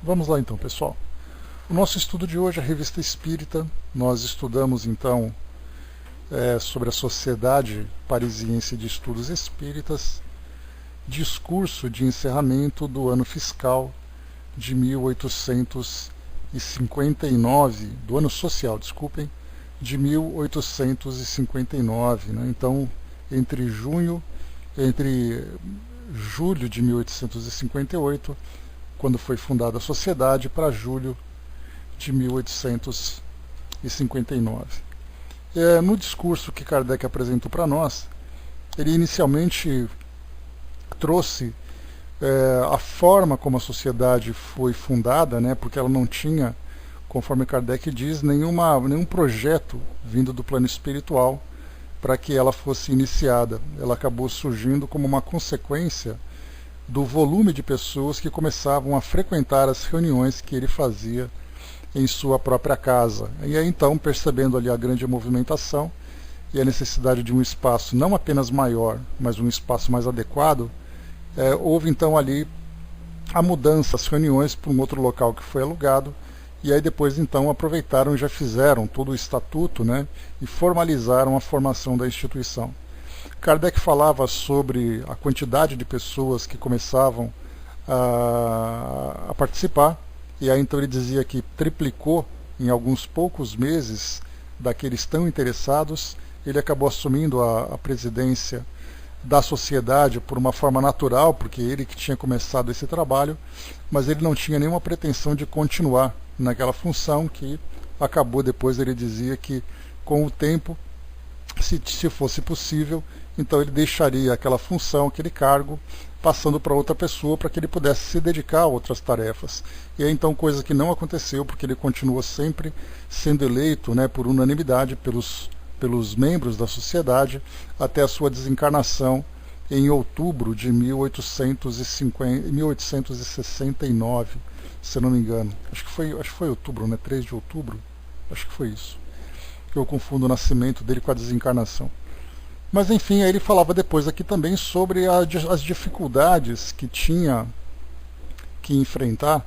Vamos lá então, pessoal. O nosso estudo de hoje é a Revista Espírita. Nós estudamos então sobre a Sociedade Parisiense de Estudos Espíritas, discurso de encerramento do ano fiscal de 1859, do ano social, desculpem, de 1859, né? Então, entre julho de 1858, quando foi fundada a sociedade, para julho de 1859. No discurso que Kardec apresentou para nós, ele inicialmente trouxe a forma como a sociedade foi fundada, né, porque ela não tinha, conforme Kardec diz, nenhum projeto vindo do plano espiritual para que ela fosse iniciada. Ela acabou surgindo como uma consequência do volume de pessoas que começavam a frequentar as reuniões que ele fazia em sua própria casa. E aí então, percebendo ali a grande movimentação e a necessidade de um espaço não apenas maior, mas um espaço mais adequado, houve então ali a mudança, as reuniões para um outro local que foi alugado, e aí depois então aproveitaram e já fizeram todo o estatuto, né, e formalizaram a formação da instituição. Kardec falava sobre a quantidade de pessoas que começavam a participar, e aí então ele dizia que triplicou em alguns poucos meses daqueles tão interessados. Ele acabou assumindo a presidência da sociedade por uma forma natural, porque ele que tinha começado esse trabalho, mas ele não tinha nenhuma pretensão de continuar naquela função, que acabou depois, ele dizia que com o tempo, se fosse possível, então ele deixaria aquela função, aquele cargo, passando para outra pessoa, para que ele pudesse se dedicar a outras tarefas. E aí então, coisa que não aconteceu, porque ele continuou sempre sendo eleito, né, por unanimidade pelos membros da sociedade, até a sua desencarnação em outubro de 1869, se não me engano. Acho que foi outubro, né? 3 de outubro, acho que foi isso. Eu confundo o nascimento dele com a desencarnação. Mas enfim, aí ele falava depois aqui também sobre as dificuldades que tinha que enfrentar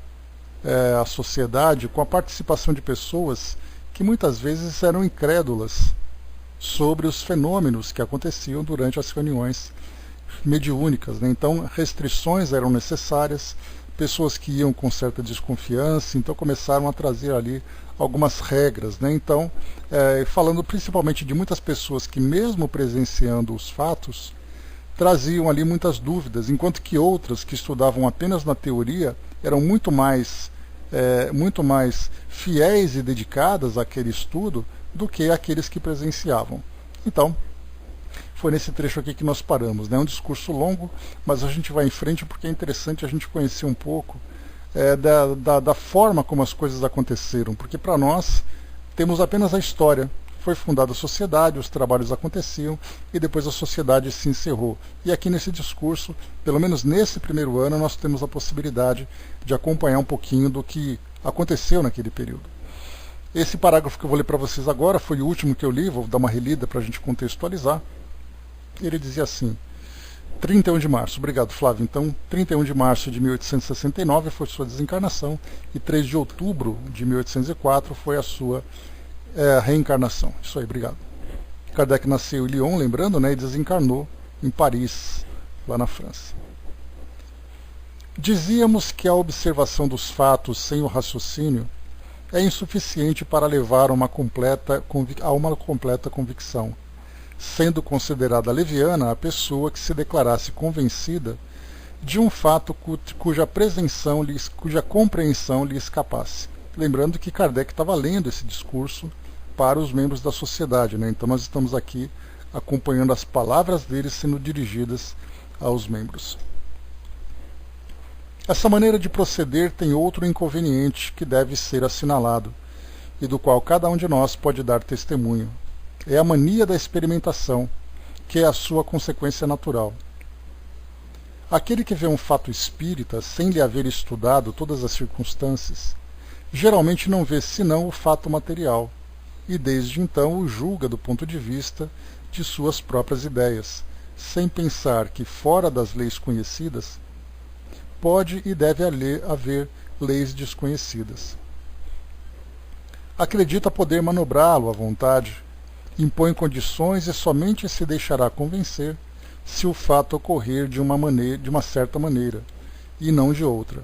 a sociedade com a participação de pessoas que muitas vezes eram incrédulas sobre os fenômenos que aconteciam durante as reuniões mediúnicas, né? Então restrições eram necessárias, pessoas que iam com certa desconfiança, então começaram a trazer ali algumas regras, né? Então, falando principalmente de muitas pessoas que mesmo presenciando os fatos, traziam ali muitas dúvidas, enquanto que outras que estudavam apenas na teoria eram muito mais fiéis e dedicadas àquele estudo do que aqueles que presenciavam. Então, foi nesse trecho aqui que nós paramos, né? É um discurso longo, mas a gente vai em frente porque é interessante a gente conhecer um pouco da forma como as coisas aconteceram, porque para nós temos apenas a história. Foi fundada a sociedade, os trabalhos aconteciam e depois a sociedade se encerrou. E aqui nesse discurso, pelo menos nesse primeiro ano, nós temos a possibilidade de acompanhar um pouquinho do que aconteceu naquele período. Esse parágrafo que eu vou ler para vocês agora foi o último que eu li, vou dar uma relida para a gente contextualizar. Ele dizia assim: 31 de março, obrigado Flávio, então 31 de março de 1869 foi sua desencarnação e 3 de outubro de 1804 foi a sua reencarnação. Isso aí, obrigado. Kardec nasceu em Lyon, lembrando, né, e desencarnou em Paris, lá na França. Dizíamos que a observação dos fatos sem o raciocínio é insuficiente para levar a uma completa convicção, sendo considerada leviana a pessoa que se declarasse convencida de um fato cuja compreensão lhe escapasse. Lembrando que Kardec estava lendo esse discurso para os membros da sociedade, né? Então nós estamos aqui acompanhando as palavras dele sendo dirigidas aos membros. Essa maneira de proceder tem outro inconveniente que deve ser assinalado, e do qual cada um de nós pode dar testemunho. É a mania da experimentação, que é a sua consequência natural. Aquele que vê um fato espírita sem lhe haver estudado todas as circunstâncias, geralmente não vê senão o fato material, e desde então o julga do ponto de vista de suas próprias ideias, sem pensar que, fora das leis conhecidas, pode e deve haver leis desconhecidas. Acredita poder manobrá-lo à vontade, impõe condições e somente se deixará convencer se o fato ocorrer de uma certa maneira, e não de outra.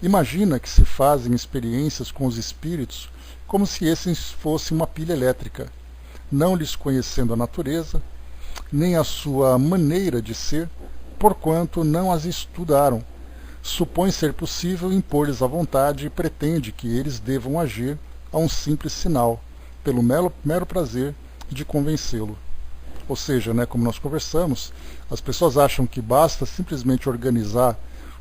Imagina que se fazem experiências com os espíritos como se esses fossem uma pilha elétrica, não lhes conhecendo a natureza, nem a sua maneira de ser, porquanto não as estudaram. Supõe ser possível impor-lhes a vontade e pretende que eles devam agir a um simples sinal, pelo mero prazer de convencê-lo. Ou seja, como nós conversamos, as pessoas acham que basta simplesmente organizar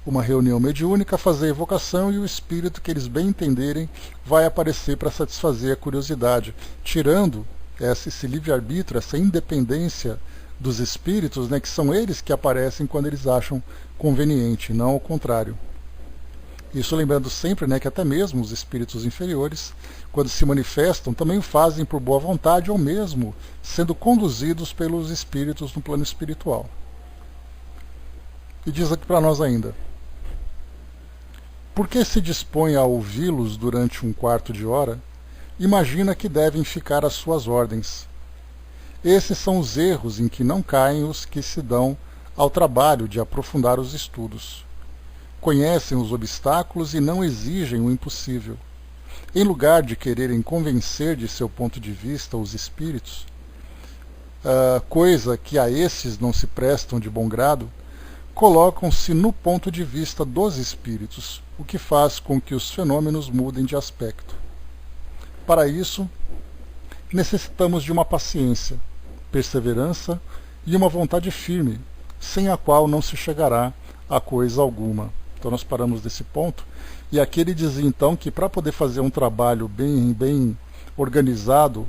uma reunião mediúnica, fazer a evocação e o espírito que eles bem entenderem vai aparecer para satisfazer a curiosidade, tirando esse livre-arbítrio, essa independência dos espíritos, que são eles que aparecem quando eles acham conveniente, não ao contrário. Isso lembrando sempre que até mesmo os espíritos inferiores, quando se manifestam, também o fazem por boa vontade ou mesmo sendo conduzidos pelos espíritos no plano espiritual. E diz aqui para nós ainda: por que se dispõe a ouvi-los durante um quarto de hora, imagina que devem ficar às suas ordens. Esses são os erros em que não caem os que se dão ao trabalho de aprofundar os estudos. Conhecem os obstáculos e não exigem o impossível. Em lugar de quererem convencer de seu ponto de vista os espíritos, coisa que a esses não se prestam de bom grado, colocam-se no ponto de vista dos espíritos, o que faz com que os fenômenos mudem de aspecto. Para isso, necessitamos de uma paciência, perseverança e uma vontade firme, sem a qual não se chegará a coisa alguma. Então nós paramos desse ponto, e aqui ele dizia então que para poder fazer um trabalho bem organizado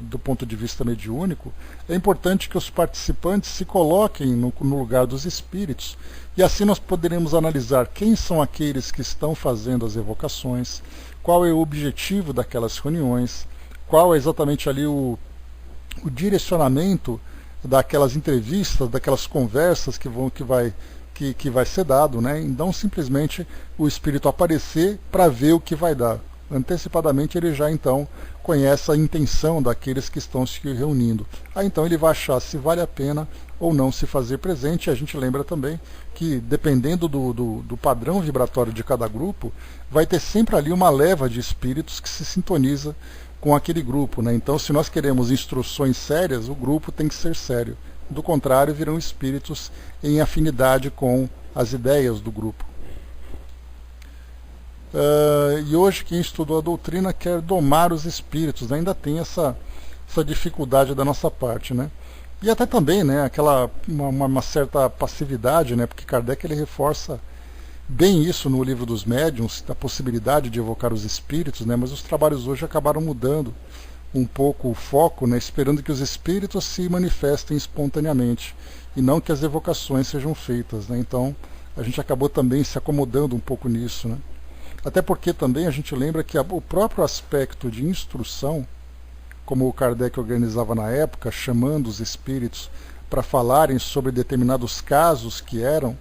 do ponto de vista mediúnico, é importante que os participantes se coloquem no lugar dos espíritos, e assim nós poderemos analisar quem são aqueles que estão fazendo as evocações, qual é o objetivo daquelas reuniões, qual é exatamente ali o direcionamento daquelas entrevistas, daquelas conversas que vai ser dado, Então simplesmente o espírito aparecer para ver o que vai dar. Antecipadamente ele já então conhece a intenção daqueles que estão se reunindo. Aí então ele vai achar se vale a pena ou não se fazer presente. E a gente lembra também que, dependendo do padrão vibratório de cada grupo, vai ter sempre ali uma leva de espíritos que se sintoniza com aquele grupo, Então, se nós queremos instruções sérias, o grupo tem que ser sério. Do contrário, virão espíritos em afinidade com as ideias do grupo. E hoje quem estudou a doutrina quer domar os espíritos, ainda tem essa dificuldade da nossa parte, E até também, uma certa passividade, porque Kardec ele reforça bem isso no Livro dos Médiuns, da possibilidade de evocar os espíritos, mas os trabalhos hoje acabaram mudando um pouco o foco, esperando que os espíritos se manifestem espontaneamente e não que as evocações sejam feitas, Então a gente acabou também se acomodando um pouco nisso, Até porque também a gente lembra que o próprio aspecto de instrução, como o Kardec organizava na época, chamando os espíritos para falarem sobre determinados casos que eram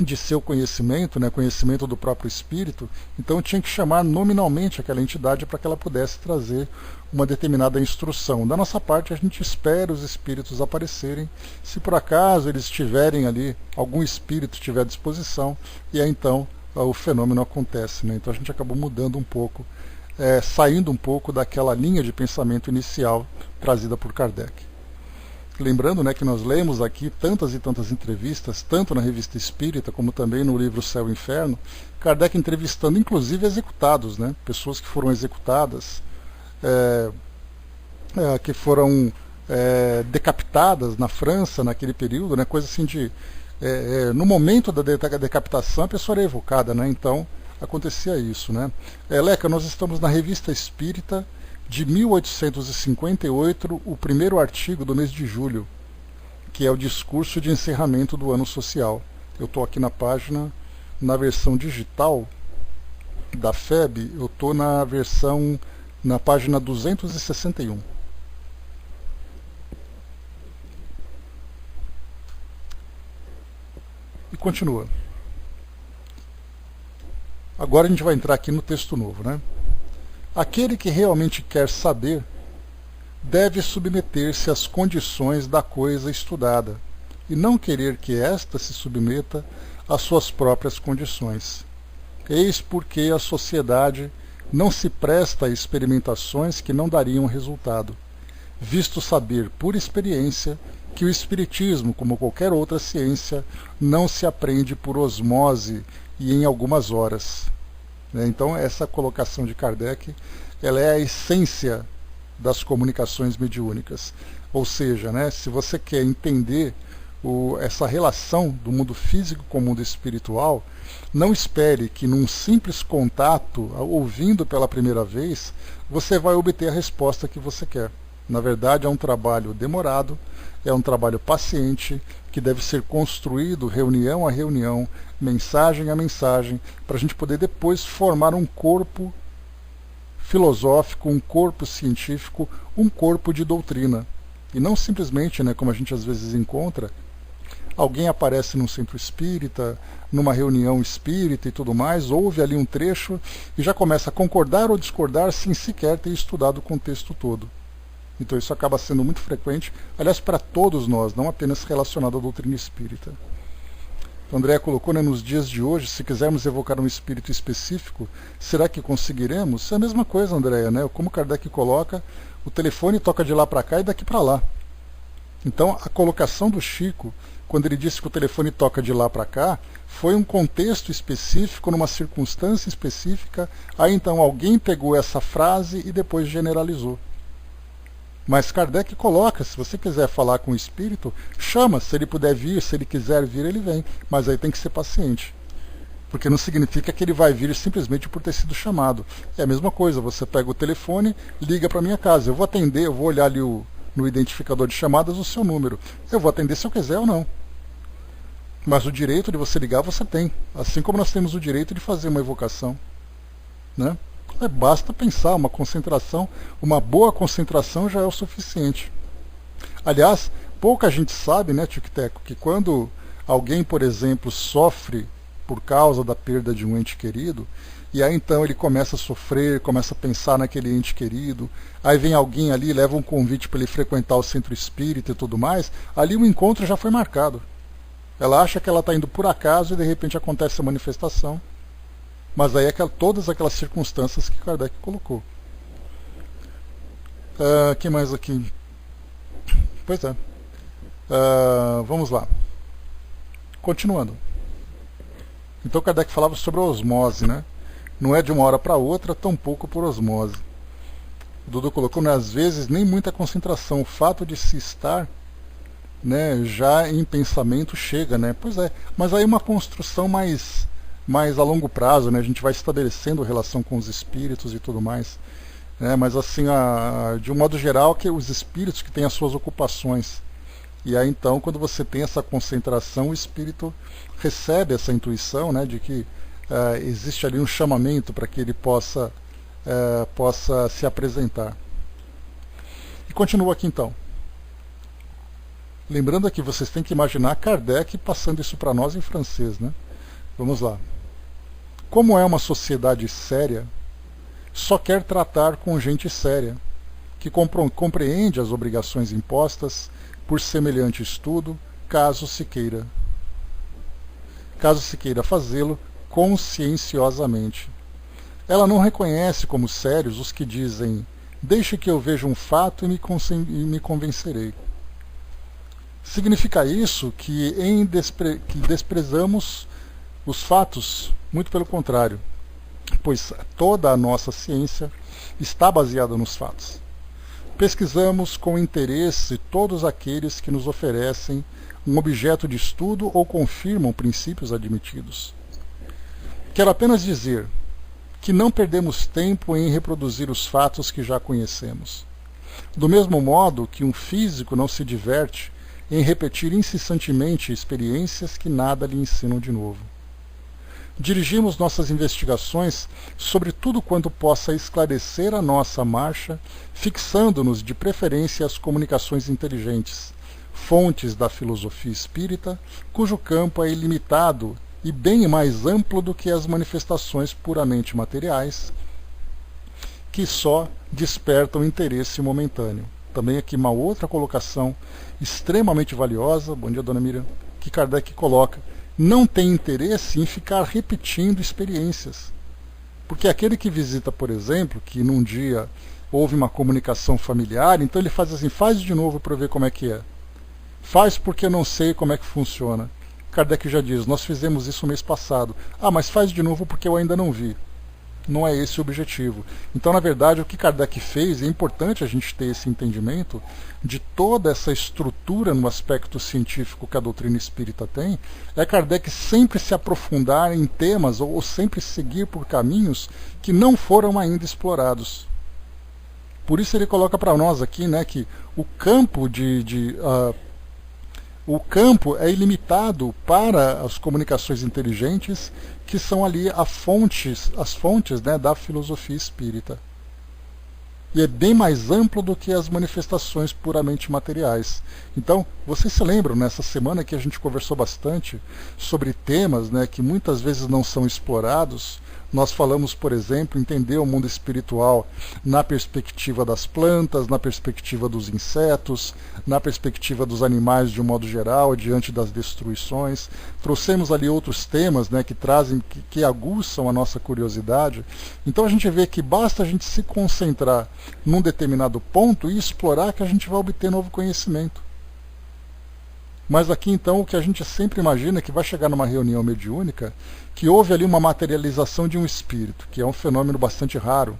de seu conhecimento, conhecimento do próprio espírito, então tinha que chamar nominalmente aquela entidade para que ela pudesse trazer uma determinada instrução. Da nossa parte, a gente espera os espíritos aparecerem, se por acaso eles estiverem ali, algum espírito estiver à disposição, e aí então o fenômeno acontece. Então a gente acabou mudando um pouco, saindo um pouco daquela linha de pensamento inicial trazida por Kardec. Lembrando que nós lemos aqui tantas e tantas entrevistas, tanto na Revista Espírita, como também no livro Céu e Inferno, Kardec entrevistando inclusive executados, pessoas que foram executadas, que foram decapitadas na França naquele período, coisa assim de... no momento da decapitação a pessoa era evocada, então acontecia isso. Leca, nós estamos na Revista Espírita, de 1858, o primeiro artigo do mês de julho, que é o discurso de encerramento do ano social. Eu estou aqui na página, na versão digital da FEB, eu estou na página 261. E continua. Agora a gente vai entrar aqui no texto novo, né? Aquele que realmente quer saber deve submeter-se às condições da coisa estudada e não querer que esta se submeta às suas próprias condições. Eis porque a sociedade não se presta a experimentações que não dariam resultado, visto saber por experiência que o espiritismo, como qualquer outra ciência, não se aprende por osmose e em algumas horas. Então essa colocação de Kardec, ela é a essência das comunicações mediúnicas. Ou seja, se você quer entender essa relação do mundo físico com o mundo espiritual, não espere que num simples contato, ouvindo pela primeira vez, você vai obter a resposta que você quer. Na verdade, é um trabalho demorado, é um trabalho paciente, que deve ser construído reunião a reunião, mensagem a mensagem, para a gente poder depois formar um corpo filosófico, um corpo científico, um corpo de doutrina. E não simplesmente, como a gente às vezes encontra, alguém aparece num centro espírita, numa reunião espírita e tudo mais, ouve ali um trecho e já começa a concordar ou discordar sem sequer ter estudado o contexto todo. Então isso acaba sendo muito frequente, aliás, para todos nós, não apenas relacionado à doutrina espírita. O André colocou, nos dias de hoje, se quisermos evocar um espírito específico, será que conseguiremos? É a mesma coisa, Andréia, como Kardec coloca, o telefone toca de lá para cá e daqui para lá. Então, a colocação do Chico, quando ele disse que o telefone toca de lá para cá, foi um contexto específico, numa circunstância específica, aí então alguém pegou essa frase e depois generalizou. Mas Kardec coloca, se você quiser falar com o espírito, chama, se ele puder vir, se ele quiser vir, ele vem. Mas aí tem que ser paciente. Porque não significa que ele vai vir simplesmente por ter sido chamado. É a mesma coisa, você pega o telefone, liga para minha casa. Eu vou atender, eu vou olhar ali no identificador de chamadas o seu número. Eu vou atender se eu quiser ou não. Mas o direito de você ligar, você tem. Assim como nós temos o direito de fazer uma evocação. Basta pensar, uma concentração, uma boa concentração já é o suficiente. Aliás, pouca gente sabe, Tio Teco, que quando alguém, por exemplo, sofre por causa da perda de um ente querido, e aí então ele começa a sofrer, começa a pensar naquele ente querido, aí vem alguém ali, leva um convite para ele frequentar o centro espírita e tudo mais, ali o encontro já foi marcado. Ela acha que ela está indo por acaso e de repente acontece a manifestação. Mas aí é todas aquelas circunstâncias que Kardec colocou. Que mais aqui? Pois é. Vamos lá. Continuando. Então Kardec falava sobre a osmose, Não é de uma hora para outra, tampouco por osmose. O Dudu colocou, às vezes, nem muita concentração. O fato de se estar já em pensamento chega, Pois é. Mas aí uma construção mais a longo prazo, a gente vai estabelecendo relação com os espíritos e tudo mais. Mas assim, de um modo geral, que os espíritos que têm as suas ocupações. E aí então, quando você tem essa concentração, o espírito recebe essa intuição de que existe ali um chamamento para que ele possa se apresentar. E continua aqui então. Lembrando aqui, vocês têm que imaginar Kardec passando isso para nós em francês, Vamos lá. Como é uma sociedade séria, só quer tratar com gente séria, que compreende as obrigações impostas por semelhante estudo, caso se queira fazê-lo conscienciosamente. Ela não reconhece como sérios os que dizem: deixe que eu veja um fato e me convencerei. Significa isso que desprezamos os fatos? Muito pelo contrário, pois toda a nossa ciência está baseada nos fatos. Pesquisamos com interesse todos aqueles que nos oferecem um objeto de estudo ou confirmam princípios admitidos. Quero apenas dizer que não perdemos tempo em reproduzir os fatos que já conhecemos. Do mesmo modo que um físico não se diverte em repetir incessantemente experiências que nada lhe ensinam de novo. Dirigimos nossas investigações sobre tudo quanto possa esclarecer a nossa marcha, fixando-nos de preferência às comunicações inteligentes, fontes da filosofia espírita, cujo campo é ilimitado e bem mais amplo do que as manifestações puramente materiais, que só despertam interesse momentâneo. Também aqui uma outra colocação extremamente valiosa, bom dia, dona Miriam, que Kardec coloca: não tem interesse em ficar repetindo experiências. Porque aquele que visita, por exemplo, que num dia houve uma comunicação familiar, então ele faz assim: faz de novo para ver como é que é. Faz porque eu não sei como é que funciona. Kardec já diz: nós fizemos isso mês passado. Ah, mas faz de novo porque eu ainda não vi. Não é esse o objetivo. Então, na verdade, o que Kardec fez, é importante a gente ter esse entendimento de toda essa estrutura no aspecto científico que a doutrina espírita tem, é Kardec sempre se aprofundar em temas ou sempre seguir por caminhos que não foram ainda explorados. Por isso ele coloca para nós aqui, né, que o campo o campo é ilimitado para as comunicações inteligentes, que são ali as fontes, né, da filosofia espírita. E é bem mais amplo do que as manifestações puramente materiais. Então, vocês se lembram, nessa semana que a gente conversou bastante sobre temas, né, que muitas vezes não são explorados. Nós falamos, por exemplo, entender o mundo espiritual na perspectiva das plantas, na perspectiva dos insetos, na perspectiva dos animais de um modo geral, diante das destruições. Trouxemos ali outros temas, né, que trazem, que aguçam a nossa curiosidade. Então a gente vê que basta a gente se concentrar num determinado ponto e explorar, que a gente vai obter novo conhecimento. Mas aqui então o que a gente sempre imagina é que vai chegar numa reunião mediúnica, que houve ali uma materialização de um espírito, que é um fenômeno bastante raro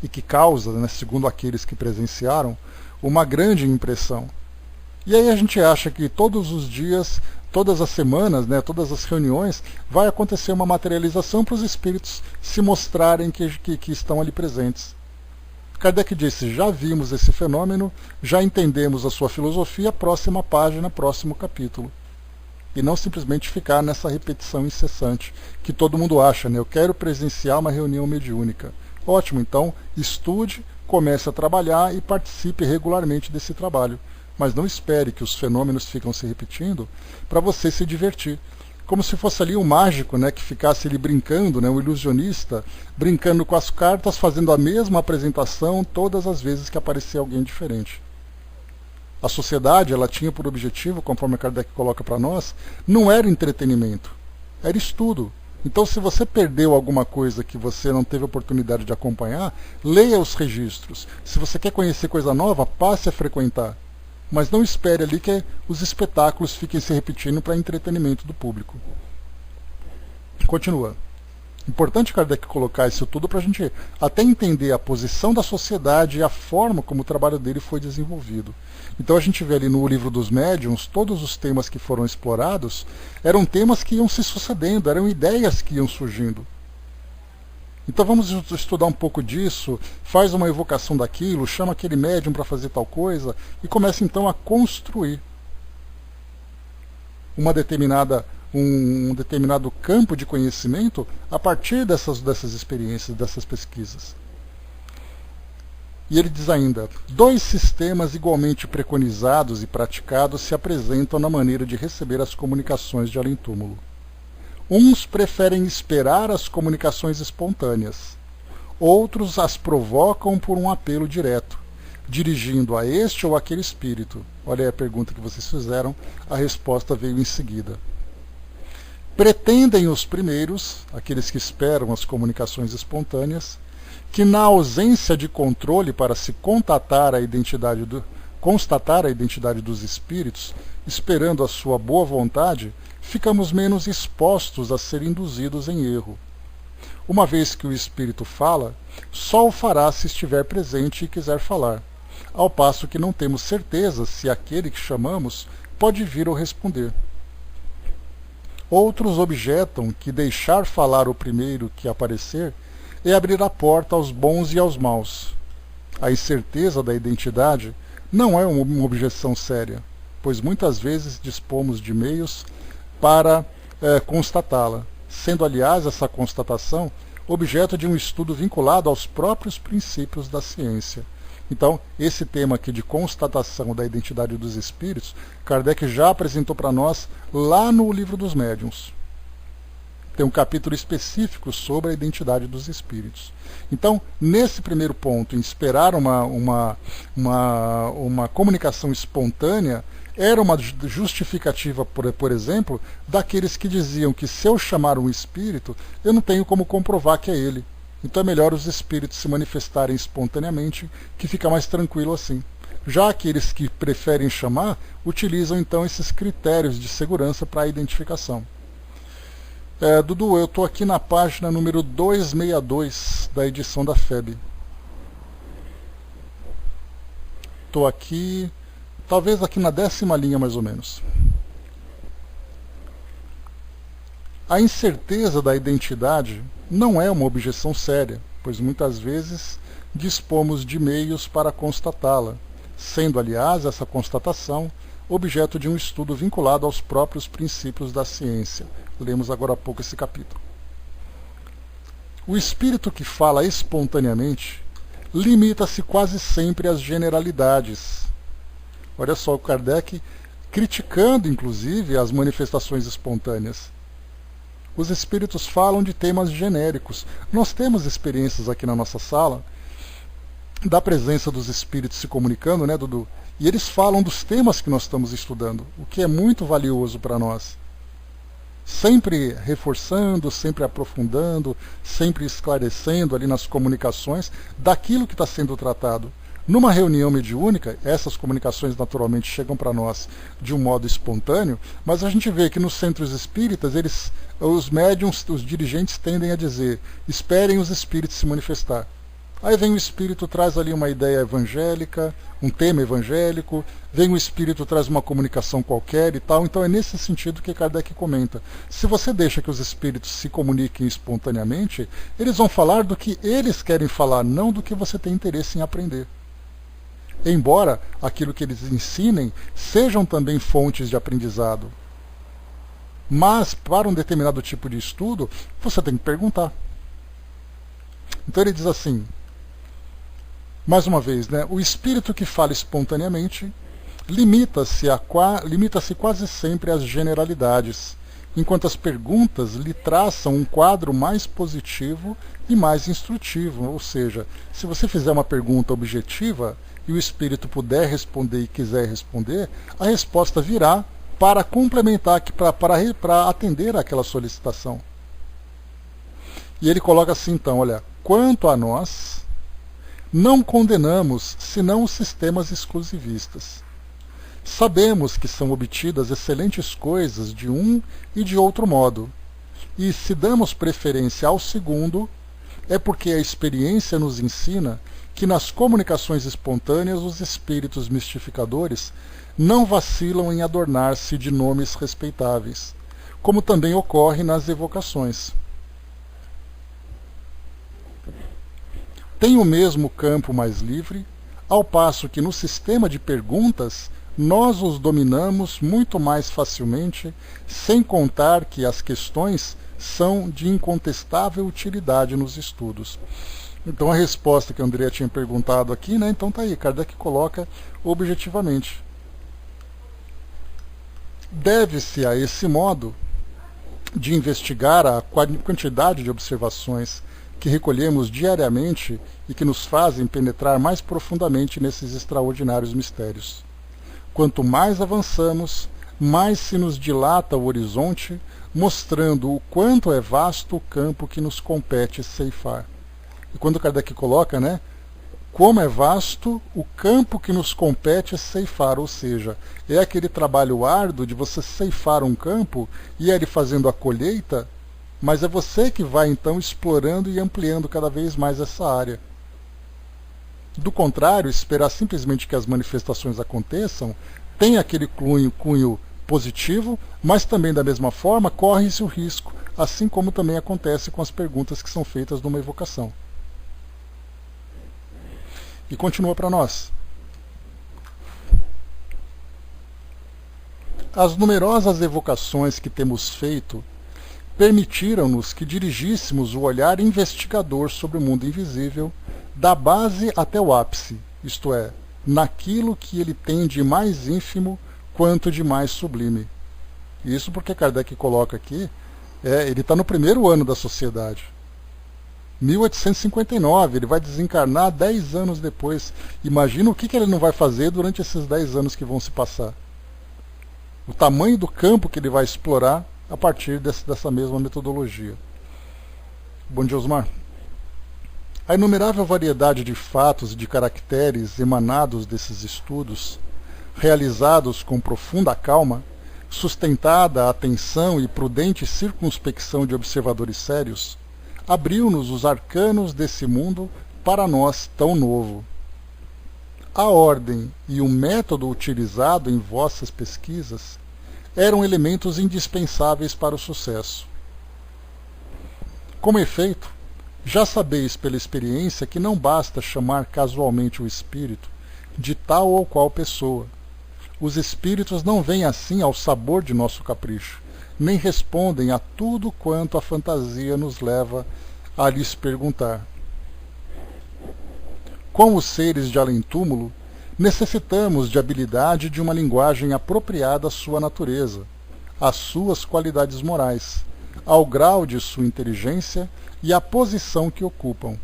e que causa, né, segundo aqueles que presenciaram, uma grande impressão. E aí a gente acha que todos os dias, todas as semanas, né, todas as reuniões, vai acontecer uma materialização para os espíritos se mostrarem que estão ali presentes. Kardec disse: já vimos esse fenômeno, já entendemos a sua filosofia, próxima página, próximo capítulo. E não simplesmente ficar nessa repetição incessante, que todo mundo acha, né? Eu quero presenciar uma reunião mediúnica. Ótimo, então estude, comece a trabalhar e participe regularmente desse trabalho. Mas não espere que os fenômenos ficam se repetindo para você se divertir. Como se fosse ali um mágico, né, que ficasse ali brincando, né, um ilusionista, brincando com as cartas, fazendo a mesma apresentação todas as vezes que aparecia alguém diferente. A sociedade, ela tinha por objetivo, conforme Kardec coloca para nós, não era entretenimento, era estudo. Então, se você perdeu alguma coisa que você não teve oportunidade de acompanhar, leia os registros. Se você quer conhecer coisa nova, passe a frequentar. Mas não espere ali que os espetáculos fiquem se repetindo para entretenimento do público. Continua. Importante Kardec colocar isso tudo para a gente até entender a posição da sociedade e a forma como o trabalho dele foi desenvolvido. Então a gente vê ali no livro dos médiuns, todos os temas que foram explorados eram temas que iam se sucedendo, eram ideias que iam surgindo. Então vamos estudar um pouco disso, faz uma evocação daquilo, chama aquele médium para fazer tal coisa e começa então a construir um determinado campo de conhecimento a partir dessas experiências, dessas pesquisas. E ele diz ainda: 2 sistemas igualmente preconizados e praticados se apresentam na maneira de receber as comunicações de além-túmulo. Uns preferem esperar as comunicações espontâneas. Outros as provocam por um apelo direto, dirigindo a este ou aquele espírito. Olha aí a pergunta que vocês fizeram, a resposta veio em seguida. Pretendem os primeiros, aqueles que esperam as comunicações espontâneas, que na ausência de controle para se constatar a identidade dos espíritos, esperando a sua boa vontade, ficamos menos expostos a ser induzidos em erro. Uma vez que o espírito fala, só o fará se estiver presente e quiser falar, ao passo que não temos certeza se aquele que chamamos pode vir ou responder. Outros objetam que deixar falar o primeiro que aparecer é abrir a porta aos bons e aos maus. A incerteza da identidade não é uma objeção séria, pois muitas vezes dispomos de meios para constatá-la, sendo, aliás, essa constatação objeto de um estudo vinculado aos próprios princípios da ciência. Então, esse tema aqui de constatação da identidade dos espíritos, Kardec já apresentou para nós lá no Livro dos Médiuns. Tem um capítulo específico sobre a identidade dos espíritos. Então, nesse primeiro ponto, em esperar uma comunicação espontânea, era uma justificativa, por exemplo, daqueles que diziam que se eu chamar um espírito, eu não tenho como comprovar que é ele. Então é melhor os espíritos se manifestarem espontaneamente, que fica mais tranquilo assim. Já aqueles que preferem chamar, utilizam então esses critérios de segurança para a identificação. Dudu, eu estou aqui na página número 262 da edição da FEB. Estou aqui, talvez aqui na 10ª linha mais ou menos. A incerteza da identidade não é uma objeção séria, pois muitas vezes dispomos de meios para constatá-la, sendo, aliás, essa constatação objeto de um estudo vinculado aos próprios princípios da ciência. Lemos agora há pouco esse capítulo. O espírito que fala espontaneamente limita-se quase sempre às generalidades. Olha só o Kardec criticando, inclusive, as manifestações espontâneas. Os espíritos falam de temas genéricos. Nós temos experiências aqui na nossa sala da presença dos espíritos se comunicando, né, Dudu? E eles falam dos temas que nós estamos estudando, o que é muito valioso para nós. Sempre reforçando, sempre aprofundando, sempre esclarecendo ali nas comunicações daquilo que está sendo tratado. Numa reunião mediúnica, essas comunicações naturalmente chegam para nós de um modo espontâneo, mas a gente vê que nos centros espíritas, os médiuns, os dirigentes tendem a dizer, esperem os espíritos se manifestar. Aí vem o espírito, traz ali uma ideia evangélica, um tema evangélico, vem o espírito, traz uma comunicação qualquer e tal. Então é nesse sentido que Kardec comenta. Se você deixa que os espíritos se comuniquem espontaneamente, eles vão falar do que eles querem falar, não do que você tem interesse em aprender. Embora aquilo que eles ensinem sejam também fontes de aprendizado. Mas, para um determinado tipo de estudo, você tem que perguntar. Então ele diz assim, mais uma vez, né, o espírito que fala espontaneamente limita-se quase sempre às generalidades, enquanto as perguntas lhe traçam um quadro mais positivo e mais instrutivo. Ou seja, se você fizer uma pergunta objetiva e o espírito puder responder e quiser responder, a resposta virá para complementar, para atender àquela solicitação. E ele coloca assim então, olha, quanto a nós, não condenamos senão os sistemas exclusivistas. Sabemos que são obtidas excelentes coisas de um e de outro modo, e se damos preferência ao segundo, é porque a experiência nos ensina que nas comunicações espontâneas os espíritos mistificadores não vacilam em adornar-se de nomes respeitáveis, como também ocorre nas evocações. Tem o mesmo campo mais livre, ao passo que no sistema de perguntas nós os dominamos muito mais facilmente, sem contar que as questões são de incontestável utilidade nos estudos. Então a resposta que a Andrea tinha perguntado aqui, né? Então tá aí, Kardec coloca objetivamente. Deve-se a esse modo de investigar a quantidade de observações que recolhemos diariamente e que nos fazem penetrar mais profundamente nesses extraordinários mistérios. Quanto mais avançamos, mais se nos dilata o horizonte, mostrando o quanto é vasto o campo que nos compete ceifar. E quando Kardec coloca, né, como é vasto o campo que nos compete ceifar, ou seja, é aquele trabalho árduo de você ceifar um campo e ele fazendo a colheita, mas é você que vai então explorando e ampliando cada vez mais essa área. Do contrário, esperar simplesmente que as manifestações aconteçam, tem aquele cunho positivo, mas também da mesma forma corre-se o risco, assim como também acontece com as perguntas que são feitas numa evocação. E continua para nós. As numerosas evocações que temos feito permitiram-nos que dirigíssemos o olhar investigador sobre o mundo invisível, da base até o ápice, isto é, naquilo que ele tem de mais ínfimo quanto de mais sublime. Isso porque Kardec coloca aqui Ele está no primeiro ano da sociedade. 1859, ele vai desencarnar 10 anos depois. Imagina o que ele não vai fazer durante esses 10 anos que vão se passar. O tamanho do campo que ele vai explorar a partir dessa mesma metodologia. Bom dia, Osmar. A inumerável variedade de fatos e de caracteres emanados desses estudos, realizados com profunda calma, sustentada a atenção e prudente circunspecção de observadores sérios, abriu-nos os arcanos desse mundo para nós tão novo. A ordem e o método utilizado em vossas pesquisas eram elementos indispensáveis para o sucesso. Como efeito, já sabeis pela experiência que não basta chamar casualmente o espírito de tal ou qual pessoa. Os espíritos não vêm assim ao sabor de nosso capricho, nem respondem a tudo quanto a fantasia nos leva a lhes perguntar. Como seres de além-túmulo, necessitamos de habilidade e de uma linguagem apropriada à sua natureza, às suas qualidades morais, ao grau de sua inteligência e à posição que ocupam.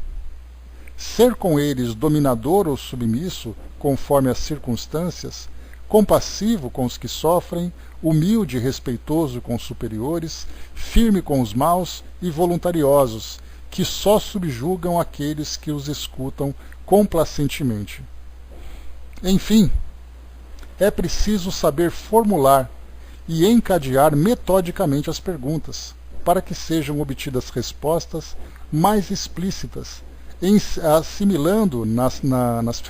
Ser com eles dominador ou submisso, conforme as circunstâncias, compassivo com os que sofrem, humilde e respeitoso com os superiores, firme com os maus e voluntariosos, que só subjugam aqueles que os escutam complacentemente. Enfim, é preciso saber formular e encadear metodicamente as perguntas, para que sejam obtidas respostas mais explícitas, assimilando nas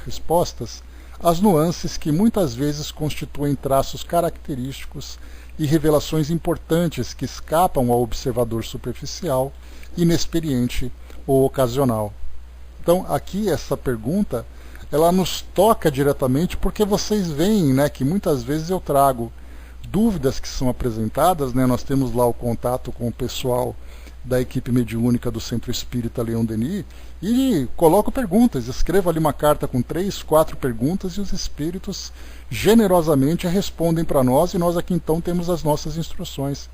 respostas as nuances que muitas vezes constituem traços característicos e revelações importantes que escapam ao observador superficial, inexperiente ou ocasional. Então, aqui essa pergunta, ela nos toca diretamente porque vocês veem, né, que muitas vezes eu trago dúvidas que são apresentadas, né, nós temos lá o contato com o pessoal da equipe mediúnica do Centro Espírita Leon Denis, e coloco perguntas, escrevo ali uma carta com 3, 4 perguntas e os espíritos generosamente respondem para nós e nós aqui então temos as nossas instruções.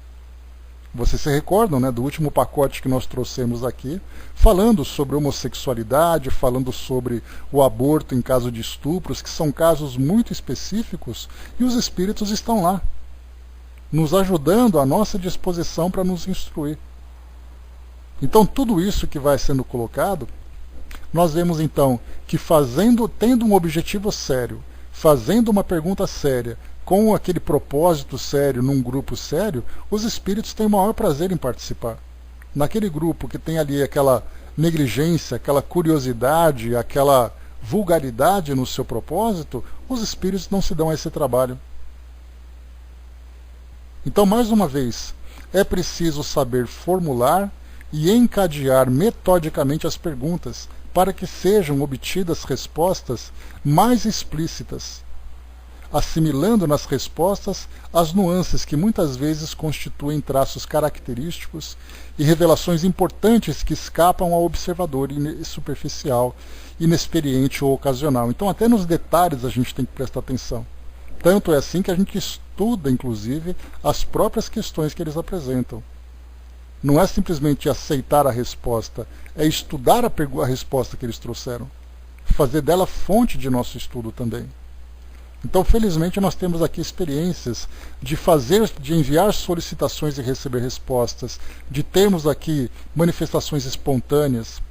Vocês se recordam, né, do último pacote que nós trouxemos aqui, falando sobre homossexualidade, falando sobre o aborto em caso de estupros, que são casos muito específicos, e os espíritos estão lá, nos ajudando à nossa disposição para nos instruir. Então tudo isso que vai sendo colocado, nós vemos então que tendo um objetivo sério, fazendo uma pergunta séria, com aquele propósito sério, num grupo sério, os espíritos têm o maior prazer em participar. Naquele grupo que tem ali aquela negligência, aquela curiosidade, aquela vulgaridade no seu propósito, os espíritos não se dão a esse trabalho. Então, mais uma vez, é preciso saber formular e encadear metodicamente as perguntas para que sejam obtidas respostas mais explícitas, assimilando nas respostas as nuances que muitas vezes constituem traços característicos e revelações importantes que escapam ao observador superficial, inexperiente ou ocasional. Então até nos detalhes a gente tem que prestar atenção. Tanto é assim que a gente estuda, inclusive, as próprias questões que eles apresentam. Não é simplesmente aceitar a resposta, é estudar a resposta que eles trouxeram, fazer dela fonte de nosso estudo também. Então, felizmente, nós temos aqui experiências de enviar solicitações e receber respostas, de termos aqui manifestações espontâneas,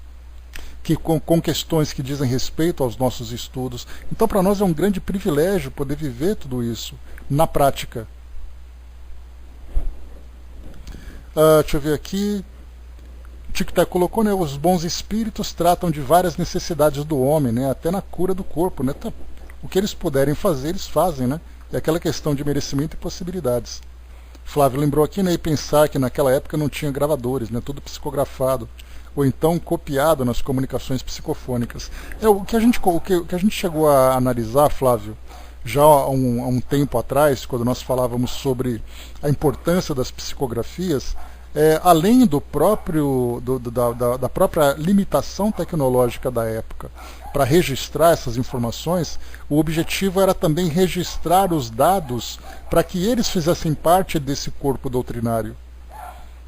com questões que dizem respeito aos nossos estudos. Então, para nós é um grande privilégio poder viver tudo isso na prática. Deixa eu ver aqui. Tic-Tac colocou, né, os bons espíritos tratam de várias necessidades do homem, né, até na cura do corpo, né, o que eles puderem fazer, eles fazem, né, é aquela questão de merecimento e possibilidades. Flávio lembrou aqui, né, e pensar que naquela época não tinha gravadores, né, tudo psicografado, ou então copiado nas comunicações psicofônicas. O que a gente chegou a analisar, Flávio, já há um tempo atrás, quando nós falávamos sobre a importância das psicografias, além da própria limitação tecnológica da época para registrar essas informações, o objetivo era também registrar os dados para que eles fizessem parte desse corpo doutrinário.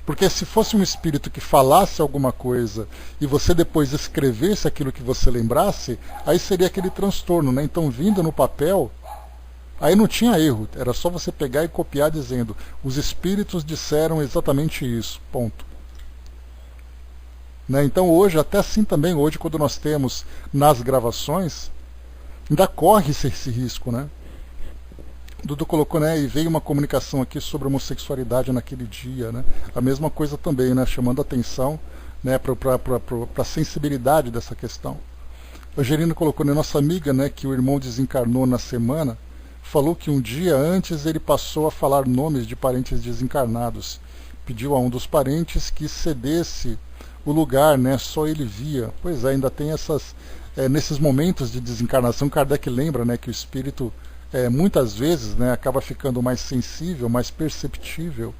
Porque se fosse um espírito que falasse alguma coisa e você depois escrevesse aquilo que você lembrasse, aí seria aquele transtorno, né? Então, vindo no papel, aí não tinha erro, era só você pegar e copiar dizendo: os espíritos disseram exatamente isso, ponto. Né? Então hoje, até assim também, hoje quando nós temos nas gravações, ainda corre-se esse risco, né? O Dudu colocou, né, e veio uma comunicação aqui sobre homossexualidade naquele dia, né? A mesma coisa também, né, chamando atenção, né, para a sensibilidade dessa questão. O Angelino colocou, né, nossa amiga, né, que o irmão desencarnou na semana, falou que um dia antes ele passou a falar nomes de parentes desencarnados. Pediu a um dos parentes que cedesse o lugar, né, só ele via. Pois é, ainda tem essas... nesses momentos de desencarnação, Kardec lembra, né, que o espírito, muitas vezes, né, acaba ficando mais sensível, mais perceptível,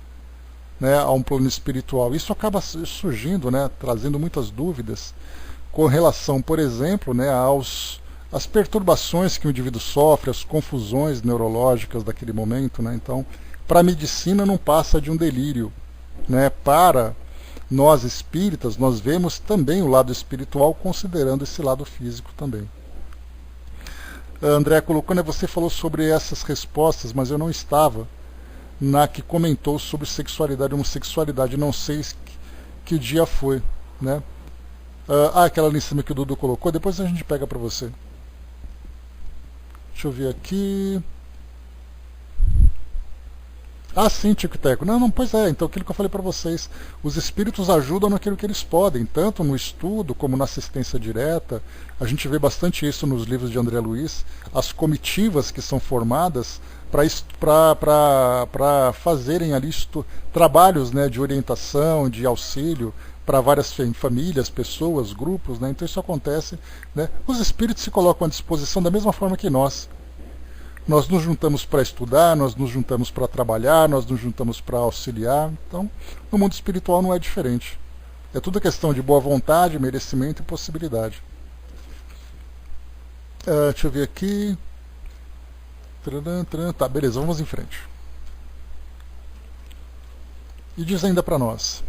né, a um plano espiritual. Isso acaba surgindo, né, trazendo muitas dúvidas com relação, por exemplo, né, às perturbações que o indivíduo sofre, as confusões neurológicas daquele momento, né? Então, para a medicina não passa de um delírio, né? Para nós espíritas, nós vemos também o lado espiritual considerando esse lado físico também. André colocou, né, você falou sobre essas respostas, mas eu não estava na que comentou sobre sexualidade e homossexualidade, não sei que dia foi, né? Aquela ali em cima que o Dudu colocou, depois a gente pega para você. Deixa eu ver aqui. Sim, Tico e Teco. Não, pois é, então aquilo que eu falei para vocês, os espíritos ajudam naquilo que eles podem, tanto no estudo como na assistência direta. A gente vê bastante isso nos livros de André Luiz, as comitivas que são formadas para fazerem ali trabalhos, né, de orientação, de auxílio para várias famílias, pessoas, grupos, né? Então isso acontece, né? Os espíritos se colocam à disposição da mesma forma que nós. Nós nos juntamos para estudar, nós nos juntamos para trabalhar, nós nos juntamos para auxiliar. Então, no mundo espiritual não é diferente. É tudo questão de boa vontade, merecimento e possibilidade. Deixa eu ver aqui. Tá, beleza, vamos em frente. E diz ainda para nós: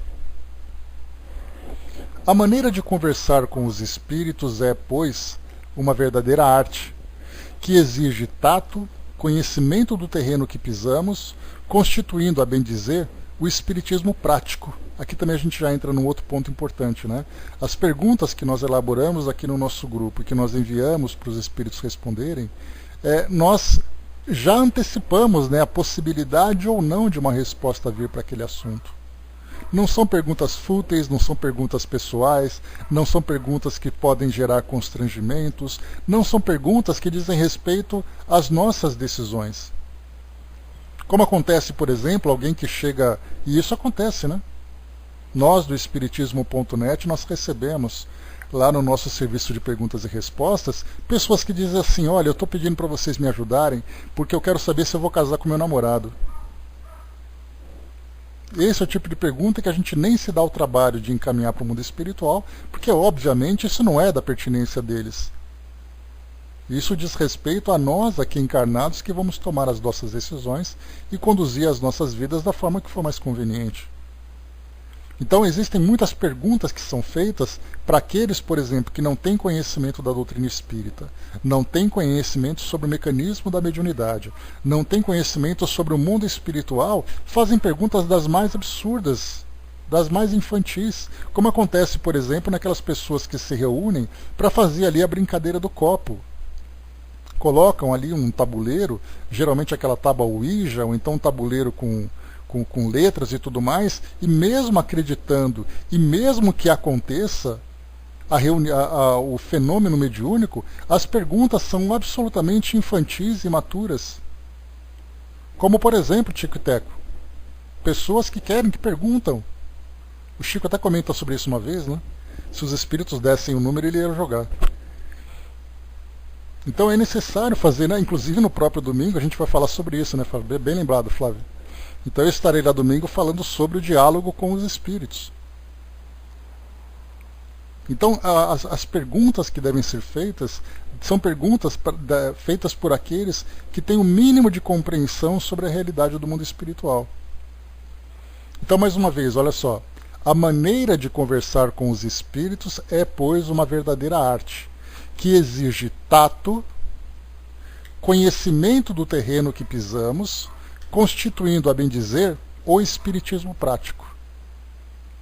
a maneira de conversar com os espíritos é, pois, uma verdadeira arte, que exige tato, conhecimento do terreno que pisamos, constituindo, a bem dizer, o espiritismo prático. Aqui também a gente já entra num outro ponto importante, né? As perguntas que nós elaboramos aqui no nosso grupo e que nós enviamos para os espíritos responderem, nós já antecipamos, né, a possibilidade ou não de uma resposta vir para aquele assunto. Não são perguntas fúteis, não são perguntas pessoais, não são perguntas que podem gerar constrangimentos, não são perguntas que dizem respeito às nossas decisões. Como acontece, por exemplo, alguém que chega, e isso acontece, né? Nós do Espiritismo.net, nós recebemos lá no nosso serviço de perguntas e respostas, pessoas que dizem assim: olha, eu estou pedindo para vocês me ajudarem, porque eu quero saber se eu vou casar com meu namorado. Esse é o tipo de pergunta que a gente nem se dá o trabalho de encaminhar para o mundo espiritual, porque obviamente isso não é da pertinência deles. Isso diz respeito a nós aqui encarnados, que vamos tomar as nossas decisões e conduzir as nossas vidas da forma que for mais conveniente. Então existem muitas perguntas que são feitas para aqueles, por exemplo, que não têm conhecimento da doutrina espírita, não têm conhecimento sobre o mecanismo da mediunidade, não têm conhecimento sobre o mundo espiritual, fazem perguntas das mais absurdas, das mais infantis, como acontece, por exemplo, naquelas pessoas que se reúnem para fazer ali a brincadeira do copo. Colocam ali um tabuleiro, geralmente aquela tábua Ouija, ou então um tabuleiro com letras e tudo mais, e mesmo acreditando, e mesmo que aconteça o fenômeno mediúnico, as perguntas são absolutamente infantis e imaturas. Como, por exemplo, Tico e Teco, pessoas que perguntam. O Chico até comenta sobre isso uma vez, né? Se os espíritos dessem o número, ele ia jogar. Então é necessário fazer, né? Inclusive no próprio domingo a gente vai falar sobre isso, né, Flávio? Bem lembrado, Flávio. Então eu estarei lá domingo falando sobre o diálogo com os espíritos. Então as perguntas que devem ser feitas são perguntas feitas por aqueles que têm o mínimo de compreensão sobre a realidade do mundo espiritual. Então, mais uma vez, olha só. A maneira de conversar com os espíritos é, pois, uma verdadeira arte, que exige tato, conhecimento do terreno que pisamos, constituindo, a bem dizer, o espiritismo prático.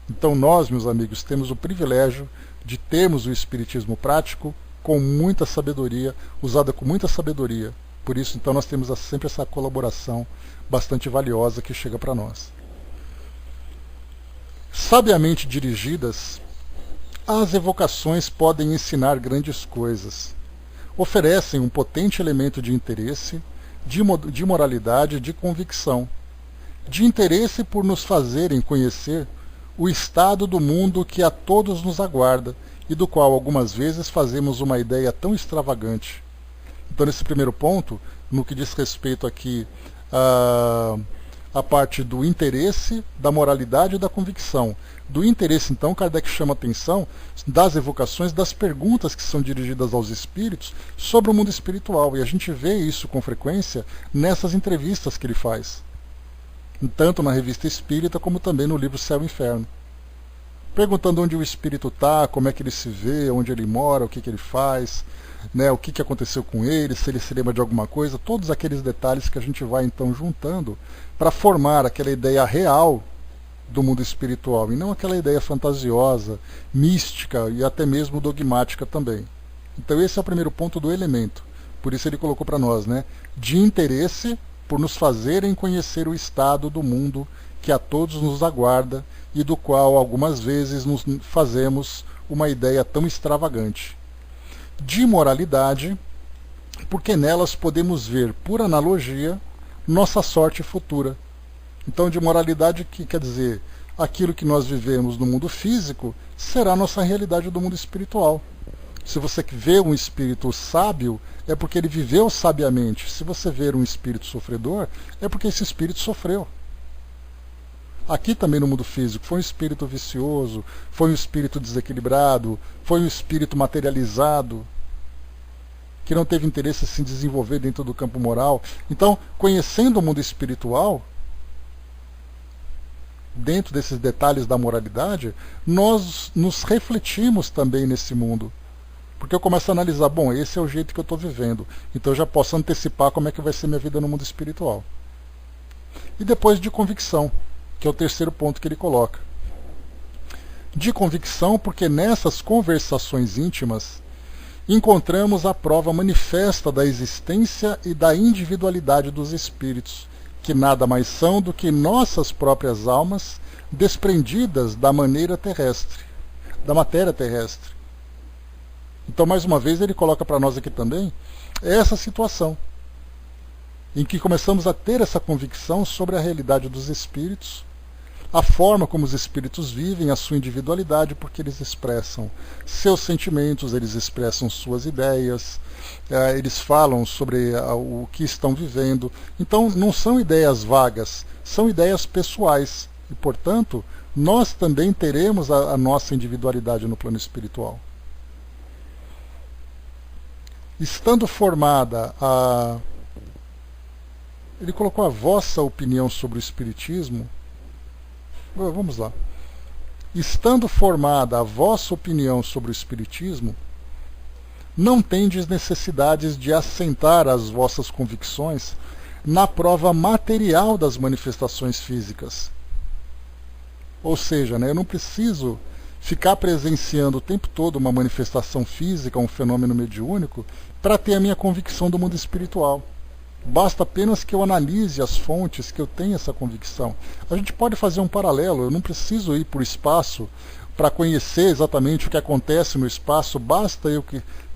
Então nós, meus amigos, temos o privilégio de termos o espiritismo prático com muita sabedoria, usada com muita sabedoria. Por isso, então, nós temos sempre essa colaboração bastante valiosa que chega para nós. Sabiamente dirigidas, as evocações podem ensinar grandes coisas. Oferecem um potente elemento de interesse, de moralidade e de convicção. De interesse por nos fazerem conhecer o estado do mundo que a todos nos aguarda e do qual algumas vezes fazemos uma ideia tão extravagante. Então, nesse primeiro ponto, no que diz respeito aqui a parte do interesse, da moralidade e da convicção. Do interesse, então, Kardec chama a atenção das evocações, das perguntas que são dirigidas aos espíritos sobre o mundo espiritual. E a gente vê isso com frequência nessas entrevistas que ele faz, tanto na Revista Espírita como também no livro Céu e Inferno. Perguntando onde o espírito está, como é que ele se vê, onde ele mora, o que ele faz, né, o que aconteceu com ele, se ele se lembra de alguma coisa, todos aqueles detalhes que a gente vai então juntando para formar aquela ideia real do mundo espiritual, e não aquela ideia fantasiosa, mística e até mesmo dogmática também. Então esse é o primeiro ponto do elemento. Por isso ele colocou para nós, né, de interesse por nos fazerem conhecer o estado do mundo que a todos nos aguarda e do qual algumas vezes nos fazemos uma ideia tão extravagante. De moralidade, porque nelas podemos ver, por analogia, nossa sorte futura. Então, de moralidade, que quer dizer, aquilo que nós vivemos no mundo físico será a nossa realidade do mundo espiritual. Se você vê um espírito sábio, é porque ele viveu sabiamente. Se você ver um espírito sofredor, é porque esse espírito sofreu. Aqui também no mundo físico, foi um espírito vicioso, foi um espírito desequilibrado, foi um espírito materializado, que não teve interesse em se desenvolver dentro do campo moral. Então, conhecendo o mundo espiritual, dentro desses detalhes da moralidade, nós nos refletimos também nesse mundo. Porque eu começo a analisar, bom, esse é o jeito que eu estou vivendo, então eu já posso antecipar como é que vai ser minha vida no mundo espiritual. E depois de convicção, que é o terceiro ponto que ele coloca. De convicção, porque nessas conversações íntimas encontramos a prova manifesta da existência e da individualidade dos espíritos, que nada mais são do que nossas próprias almas desprendidas da maneira terrestre, da matéria terrestre. Então, mais uma vez, ele coloca para nós aqui também essa situação, em que começamos a ter essa convicção sobre a realidade dos espíritos, a forma como os espíritos vivem, a sua individualidade, porque eles expressam seus sentimentos, eles expressam suas ideias, eles falam sobre o que estão vivendo. Então, não são ideias vagas, são ideias pessoais. E, portanto, nós também teremos a nossa individualidade no plano espiritual. Estando formada a... Ele colocou a vossa opinião sobre o Espiritismo. Vamos lá. Estando formada a vossa opinião sobre o Espiritismo, não tendes necessidades de assentar as vossas convicções na prova material das manifestações físicas. Ou seja, né, eu não preciso ficar presenciando o tempo todo uma manifestação física, um fenômeno mediúnico, para ter a minha convicção do mundo espiritual. Basta apenas que eu analise as fontes, que eu tenha essa convicção. A gente pode fazer um paralelo, eu não preciso ir para o espaço para conhecer exatamente o que acontece no espaço, basta eu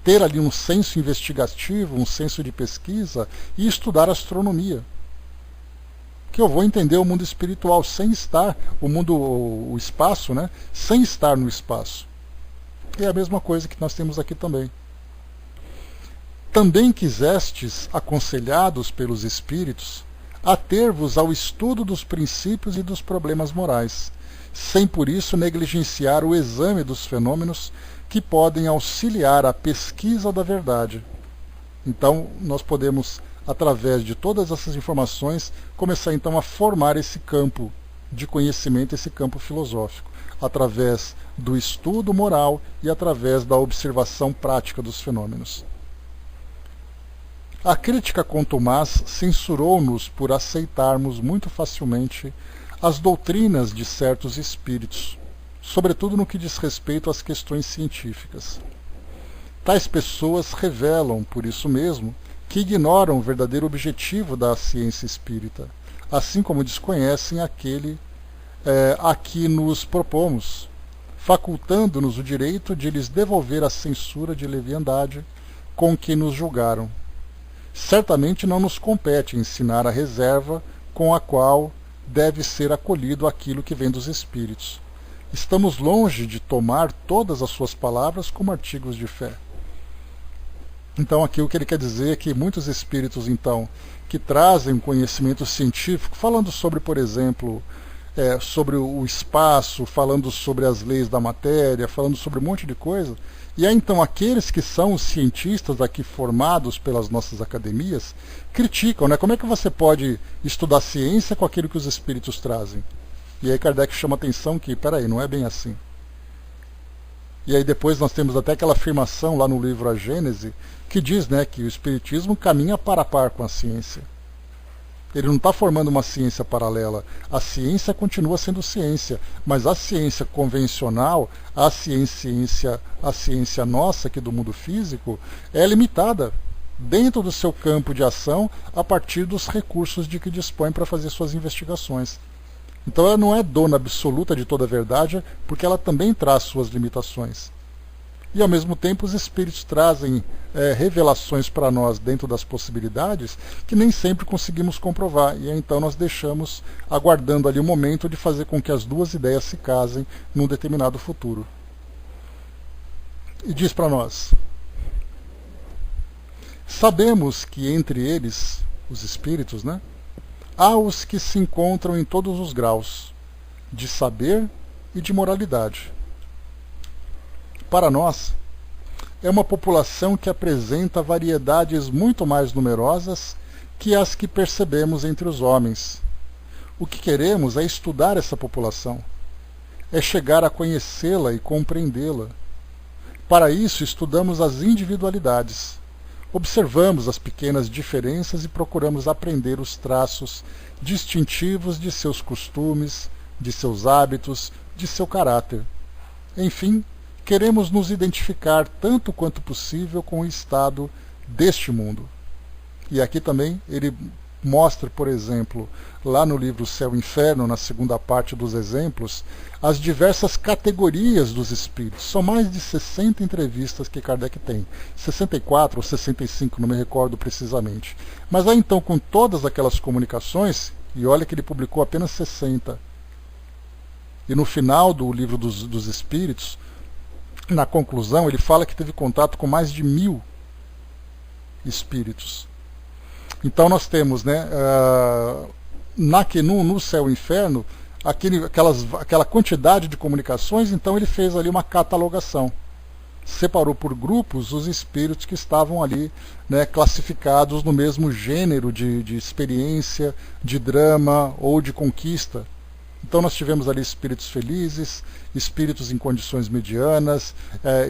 ter ali um senso investigativo, um senso de pesquisa e estudar astronomia. Que eu vou entender o mundo espiritual sem estar, o espaço, né, sem estar no espaço. É a mesma coisa que nós temos aqui também. Também quisestes, aconselhados pelos Espíritos, ater-vos ao estudo dos princípios e dos problemas morais, sem por isso negligenciar o exame dos fenômenos que podem auxiliar a pesquisa da verdade. Então, nós podemos, através de todas essas informações, começar então a formar esse campo de conhecimento esse campo filosófico, através do estudo moral e através da observação prática dos fenômenos. A crítica contumaz censurou-nos por aceitarmos muito facilmente as doutrinas de certos espíritos, sobretudo no que diz respeito às questões científicas. Tais pessoas revelam, por isso mesmo, que ignoram o verdadeiro objetivo da ciência espírita, assim como desconhecem aquele a que nos propomos, facultando-nos o direito de lhes devolver a censura de leviandade com que nos julgaram. Certamente não nos compete ensinar a reserva com a qual deve ser acolhido aquilo que vem dos espíritos. Estamos longe de tomar todas as suas palavras como artigos de fé. Então aqui o que ele quer dizer é que muitos espíritos, então, que trazem um conhecimento científico, falando sobre, por exemplo, sobre o espaço, falando sobre as leis da matéria, falando sobre um monte de coisa, e aí então aqueles que são os cientistas aqui formados pelas nossas academias, criticam, né? Como é que você pode estudar ciência com aquilo que os espíritos trazem? E aí Kardec chama a atenção que, peraí, não é bem assim. E aí depois nós temos até aquela afirmação lá no livro A Gênese, que diz, né, que o espiritismo caminha para a par com a ciência. Ele não está formando uma ciência paralela. A ciência continua sendo ciência, mas a ciência convencional, a ciência nossa aqui do mundo físico, é limitada dentro do seu campo de ação a partir dos recursos de que dispõe para fazer suas investigações. Então ela não é dona absoluta de toda a verdade, porque ela também traz suas limitações. E ao mesmo tempo os espíritos trazem revelações para nós dentro das possibilidades que nem sempre conseguimos comprovar. E então nós deixamos aguardando ali o momento de fazer com que as duas ideias se casem num determinado futuro. E diz para nós: sabemos que entre eles, os espíritos, né, há os que se encontram em todos os graus, de saber e de moralidade. Para nós, é uma população que apresenta variedades muito mais numerosas que as que percebemos entre os homens. O que queremos é estudar essa população, é chegar a conhecê-la e compreendê-la. Para isso, estudamos as individualidades, observamos as pequenas diferenças e procuramos aprender os traços distintivos de seus costumes, de seus hábitos, de seu caráter. Enfim, queremos nos identificar tanto quanto possível com o estado deste mundo. E aqui também ele mostra, por exemplo, lá no livro Céu e Inferno, na segunda parte dos exemplos, as diversas categorias dos espíritos. São mais de 60 entrevistas que Kardec tem. 64 ou 65, não me recordo precisamente. Mas aí então, com todas aquelas comunicações, e olha que ele publicou apenas 60. E no final do livro dos espíritos, na conclusão, ele fala que teve contato com mais de 1000 espíritos. Então nós temos, né, no Céu e Inferno, aquela quantidade de comunicações. Então ele fez ali uma catalogação. Separou por grupos os espíritos que estavam ali, né, classificados no mesmo gênero de experiência, de drama ou de conquista. Então nós tivemos ali espíritos felizes, espíritos em condições medianas,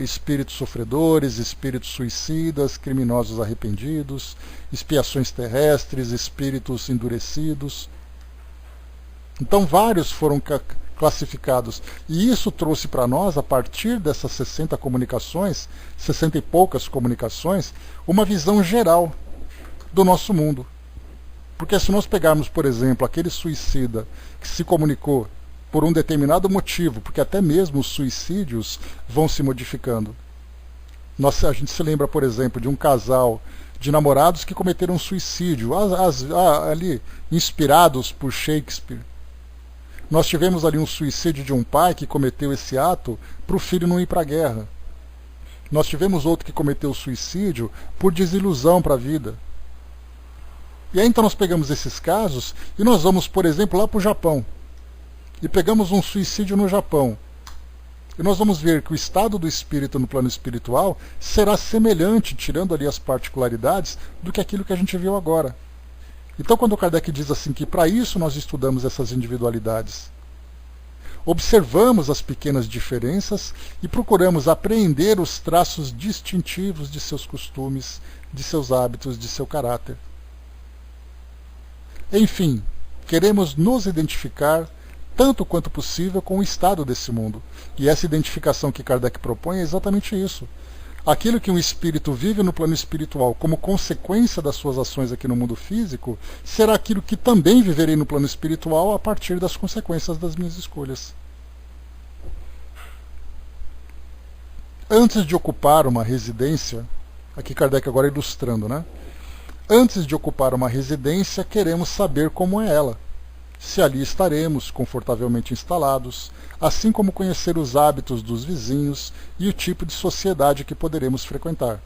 espíritos sofredores, espíritos suicidas, criminosos arrependidos, expiações terrestres, espíritos endurecidos. Então vários foram classificados. E isso trouxe para nós, a partir dessas 60 comunicações, 60 e poucas comunicações, uma visão geral do nosso mundo. Porque se nós pegarmos, por exemplo, aquele suicida que se comunicou por um determinado motivo, porque até mesmo os suicídios vão se modificando. A gente se lembra, por exemplo, de um casal de namorados que cometeram suicídio, ali inspirados por Shakespeare. Nós tivemos ali um suicídio de um pai que cometeu esse ato para o filho não ir para a guerra. Nós tivemos outro que cometeu suicídio por desilusão para a vida. E aí então nós pegamos esses casos e nós vamos, por exemplo, lá para o Japão. E pegamos um suicídio no Japão. E nós vamos ver que o estado do espírito no plano espiritual será semelhante, tirando ali as particularidades, do que aquilo que a gente viu agora. Então, quando Kardec diz assim que para isso nós estudamos essas individualidades, observamos as pequenas diferenças e procuramos apreender os traços distintivos de seus costumes, de seus hábitos, de seu caráter. Enfim, queremos nos identificar tanto quanto possível com o estado desse mundo. E essa identificação que Kardec propõe é exatamente isso. Aquilo que um espírito vive no plano espiritual como consequência das suas ações aqui no mundo físico, será aquilo que também viverei no plano espiritual a partir das consequências das minhas escolhas. Antes de ocupar uma residência, aqui Kardec agora ilustrando, né? Antes de ocupar uma residência, queremos saber como é ela, se ali estaremos confortavelmente instalados, assim como conhecer os hábitos dos vizinhos e o tipo de sociedade que poderemos frequentar.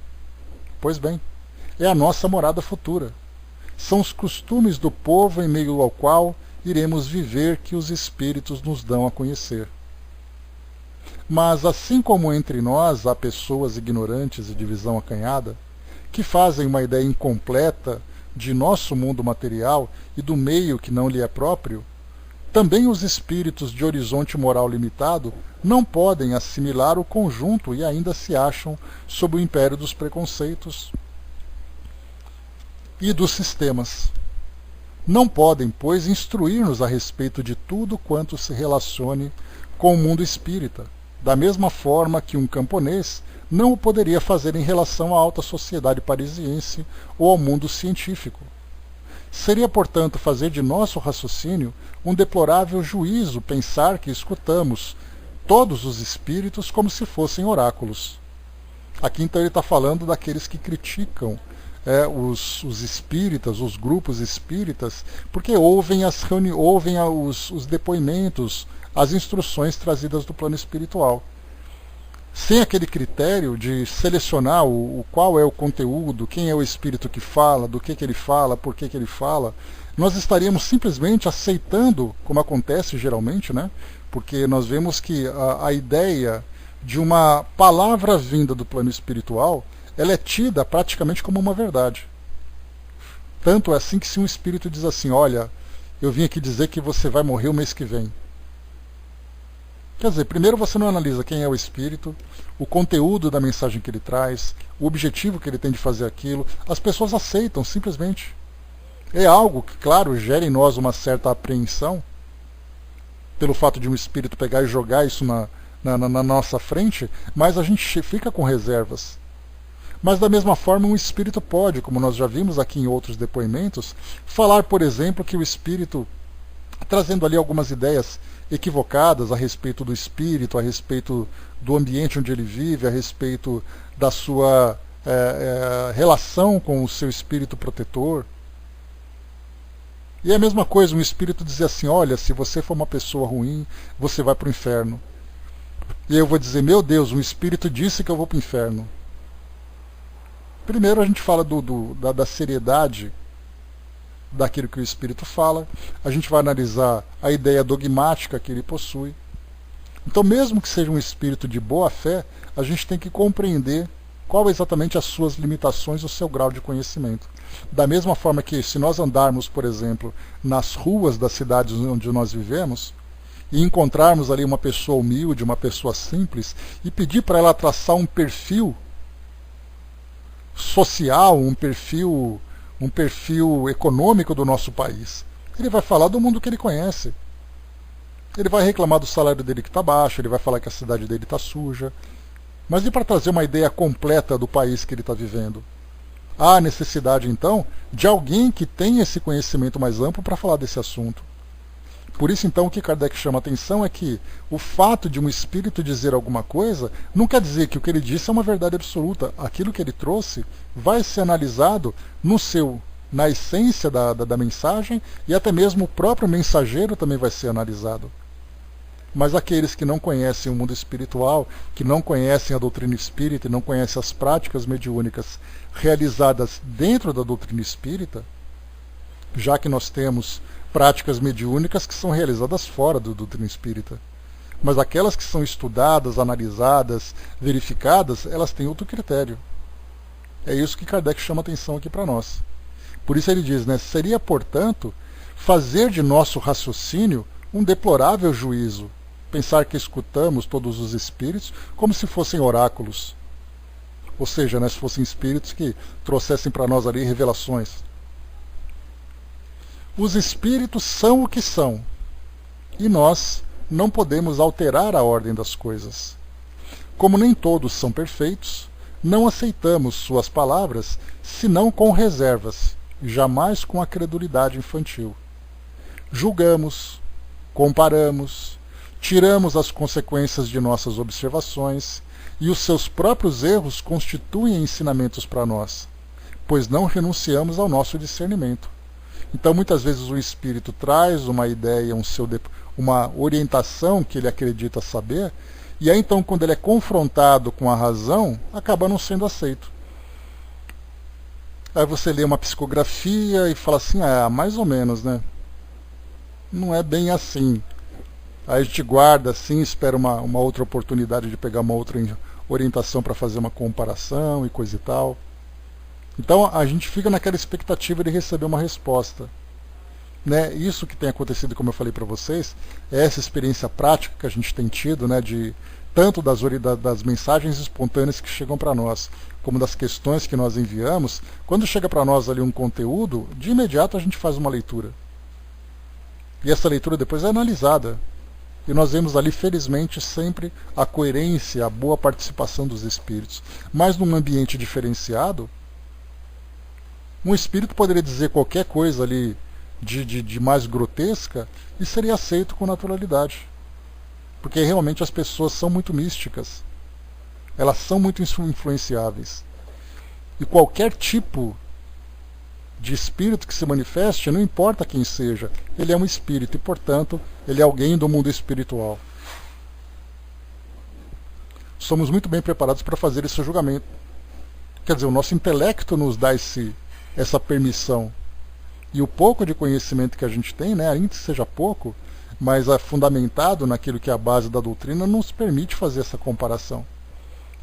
Pois bem, é a nossa morada futura. São os costumes do povo em meio ao qual iremos viver que os espíritos nos dão a conhecer. Mas assim como entre nós há pessoas ignorantes e de visão acanhada, que fazem uma ideia incompleta de nosso mundo material e do meio que não lhe é próprio, também os espíritos de horizonte moral limitado não podem assimilar o conjunto e ainda se acham sob o império dos preconceitos e dos sistemas. Não podem, pois, instruir-nos a respeito de tudo quanto se relacione com o mundo espírita, da mesma forma que um camponês não o poderia fazer em relação à alta sociedade parisiense ou ao mundo científico. Seria, portanto, fazer de nosso raciocínio um deplorável juízo pensar que escutamos todos os espíritos como se fossem oráculos. Aqui então ele está falando daqueles que criticam os espíritas, os grupos espíritas, porque ouvem os depoimentos, as instruções trazidas do plano espiritual. Sem aquele critério de selecionar qual é o conteúdo, quem é o espírito que fala, do que ele fala, por que ele fala, nós estaríamos simplesmente aceitando, como acontece geralmente, né? Porque nós vemos que a ideia de uma palavra vinda do plano espiritual, ela é tida praticamente como uma verdade. Tanto é assim que se um espírito diz assim, olha, eu vim aqui dizer que você vai morrer o mês que vem. Quer dizer, primeiro você não analisa quem é o espírito, o conteúdo da mensagem que ele traz, o objetivo que ele tem de fazer aquilo. As pessoas aceitam, simplesmente. É algo que, claro, gera em nós uma certa apreensão, pelo fato de um espírito pegar e jogar isso na nossa frente, mas a gente fica com reservas. Mas da mesma forma um espírito pode, como nós já vimos aqui em outros depoimentos, falar, por exemplo, que o espírito, trazendo ali algumas ideias equivocadas a respeito do espírito, a respeito do ambiente onde ele vive, a respeito da sua relação com o seu espírito protetor. E é a mesma coisa, um espírito dizer assim, olha, se você for uma pessoa ruim, você vai para o inferno. E eu vou dizer, meu Deus, um espírito disse que eu vou para o inferno. Primeiro a gente fala da seriedade daquilo que o espírito fala, a gente vai analisar a ideia dogmática que ele possui. Então, mesmo que seja um espírito de boa fé, a gente tem que compreender qual é exatamente as suas limitações, o seu grau de conhecimento. Da mesma forma que se nós andarmos, por exemplo, nas ruas das cidades onde nós vivemos, e encontrarmos ali uma pessoa humilde, uma pessoa simples, e pedir para ela traçar um perfil social, um perfil econômico do nosso país. Ele vai falar do mundo que ele conhece. Ele vai reclamar do salário dele que está baixo, ele vai falar que a cidade dele está suja. Mas e para trazer uma ideia completa do país que ele está vivendo? Há necessidade, então, de alguém que tenha esse conhecimento mais amplo para falar desse assunto. Por isso, então, o que Kardec chama a atenção é que o fato de um espírito dizer alguma coisa não quer dizer que o que ele disse é uma verdade absoluta. Aquilo que ele trouxe vai ser analisado na essência da mensagem, e até mesmo o próprio mensageiro também vai ser analisado. Mas aqueles que não conhecem o mundo espiritual, que não conhecem a doutrina espírita e não conhecem as práticas mediúnicas realizadas dentro da doutrina espírita, já que nós temos práticas mediúnicas que são realizadas fora da doutrina espírita. Mas aquelas que são estudadas, analisadas, verificadas, elas têm outro critério. É isso que Kardec chama atenção aqui para nós. Por isso ele diz, né, seria, portanto, fazer de nosso raciocínio um deplorável juízo, pensar que escutamos todos os espíritos como se fossem oráculos. Ou seja, né, se fossem espíritos que trouxessem para nós ali revelações. Os espíritos são o que são, e nós não podemos alterar a ordem das coisas. Como nem todos são perfeitos, não aceitamos suas palavras, senão com reservas, e jamais com a credulidade infantil. Julgamos, comparamos, tiramos as consequências de nossas observações, e os seus próprios erros constituem ensinamentos para nós, pois não renunciamos ao nosso discernimento. Então, muitas vezes o espírito traz uma ideia, uma orientação que ele acredita saber, e aí então, quando ele é confrontado com a razão, acaba não sendo aceito. Aí você lê uma psicografia e fala assim, mais ou menos, né? Não é bem assim. Aí a gente guarda assim, espera uma outra oportunidade de pegar uma outra orientação para fazer uma comparação e coisa e tal. Então a gente fica naquela expectativa de receber uma resposta. Né? Isso que tem acontecido, como eu falei para vocês, é essa experiência prática que a gente tem tido, né, de tanto das mensagens espontâneas que chegam para nós, como das questões que nós enviamos. Quando chega para nós ali um conteúdo, de imediato a gente faz uma leitura. E essa leitura depois é analisada. E nós vemos ali, felizmente, sempre a coerência, a boa participação dos espíritos. Mas num ambiente diferenciado, um espírito poderia dizer qualquer coisa ali de mais grotesca e seria aceito com naturalidade. Porque realmente as pessoas são muito místicas. Elas são muito influenciáveis. E qualquer tipo de espírito que se manifeste, não importa quem seja, ele é um espírito e, portanto, ele é alguém do mundo espiritual. Somos muito bem preparados para fazer esse julgamento. Quer dizer, o nosso intelecto nos dá essa permissão. E o pouco de conhecimento que a gente tem, né, ainda que seja pouco, mas é fundamentado naquilo que é a base da doutrina, nos permite fazer essa comparação.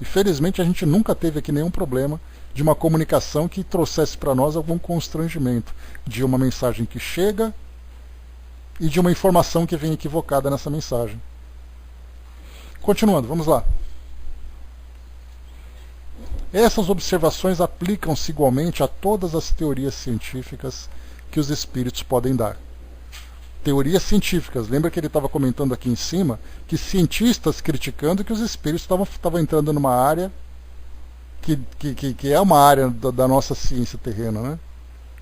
E felizmente a gente nunca teve aqui nenhum problema de uma comunicação que trouxesse para nós algum constrangimento, de uma mensagem que chega e de uma informação que vem equivocada nessa mensagem. Continuando, vamos lá. Essas observações aplicam-se igualmente a todas as teorias científicas que os espíritos podem dar. Teorias científicas, lembra que ele estava comentando aqui em cima que cientistas criticando que os espíritos estavam entrando numa área que é uma área da nossa ciência terrena, né?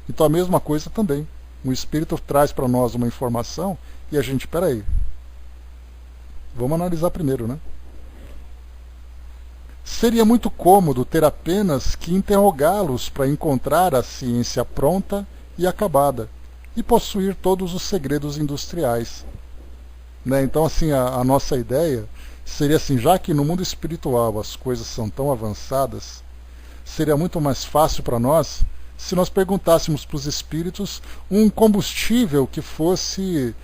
Então a mesma coisa também. O espírito traz para nós uma informação e a gente, peraí, vamos analisar primeiro, né? Seria muito cômodo ter apenas que interrogá-los para encontrar a ciência pronta e acabada e possuir todos os segredos industriais. Né? Então, assim, a nossa ideia seria assim, já que no mundo espiritual as coisas são tão avançadas, seria muito mais fácil para nós se nós perguntássemos para os espíritos um combustível que fosse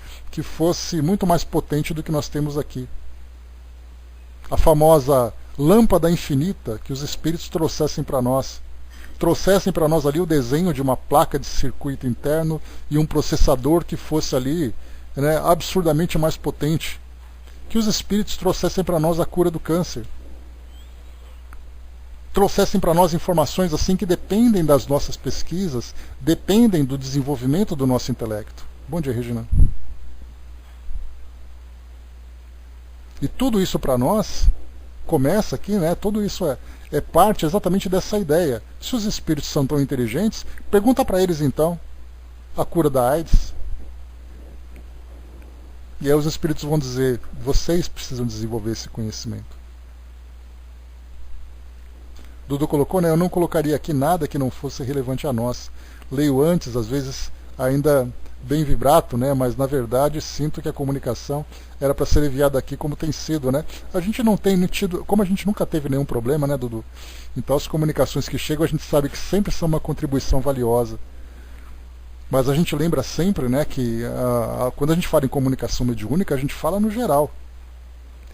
muito mais potente do que nós temos aqui. A famosa lâmpada infinita que os espíritos trouxessem para nós ali o desenho de uma placa de circuito interno e um processador que fosse ali, né, absurdamente mais potente, que os espíritos trouxessem para nós a cura do câncer, trouxessem para nós informações assim que dependem das nossas pesquisas, dependem do desenvolvimento do nosso intelecto. Bom dia, Regina. E tudo isso para nós começa aqui, né? Tudo isso é parte exatamente dessa ideia. Se os espíritos são tão inteligentes, pergunta para eles então a cura da AIDS. E aí os espíritos vão dizer, vocês precisam desenvolver esse conhecimento. Dudu colocou, né? Eu não colocaria aqui nada que não fosse relevante a nós. Leio antes, às vezes ainda bem vibrato, né? Mas na verdade sinto que a comunicação era para ser enviada aqui como tem sido, né? A gente não tem tido, como a gente nunca teve nenhum problema, né, Dudu? Então as comunicações que chegam a gente sabe que sempre são uma contribuição valiosa. Mas a gente lembra sempre, né, que quando a gente fala em comunicação mediúnica, a gente fala no geral.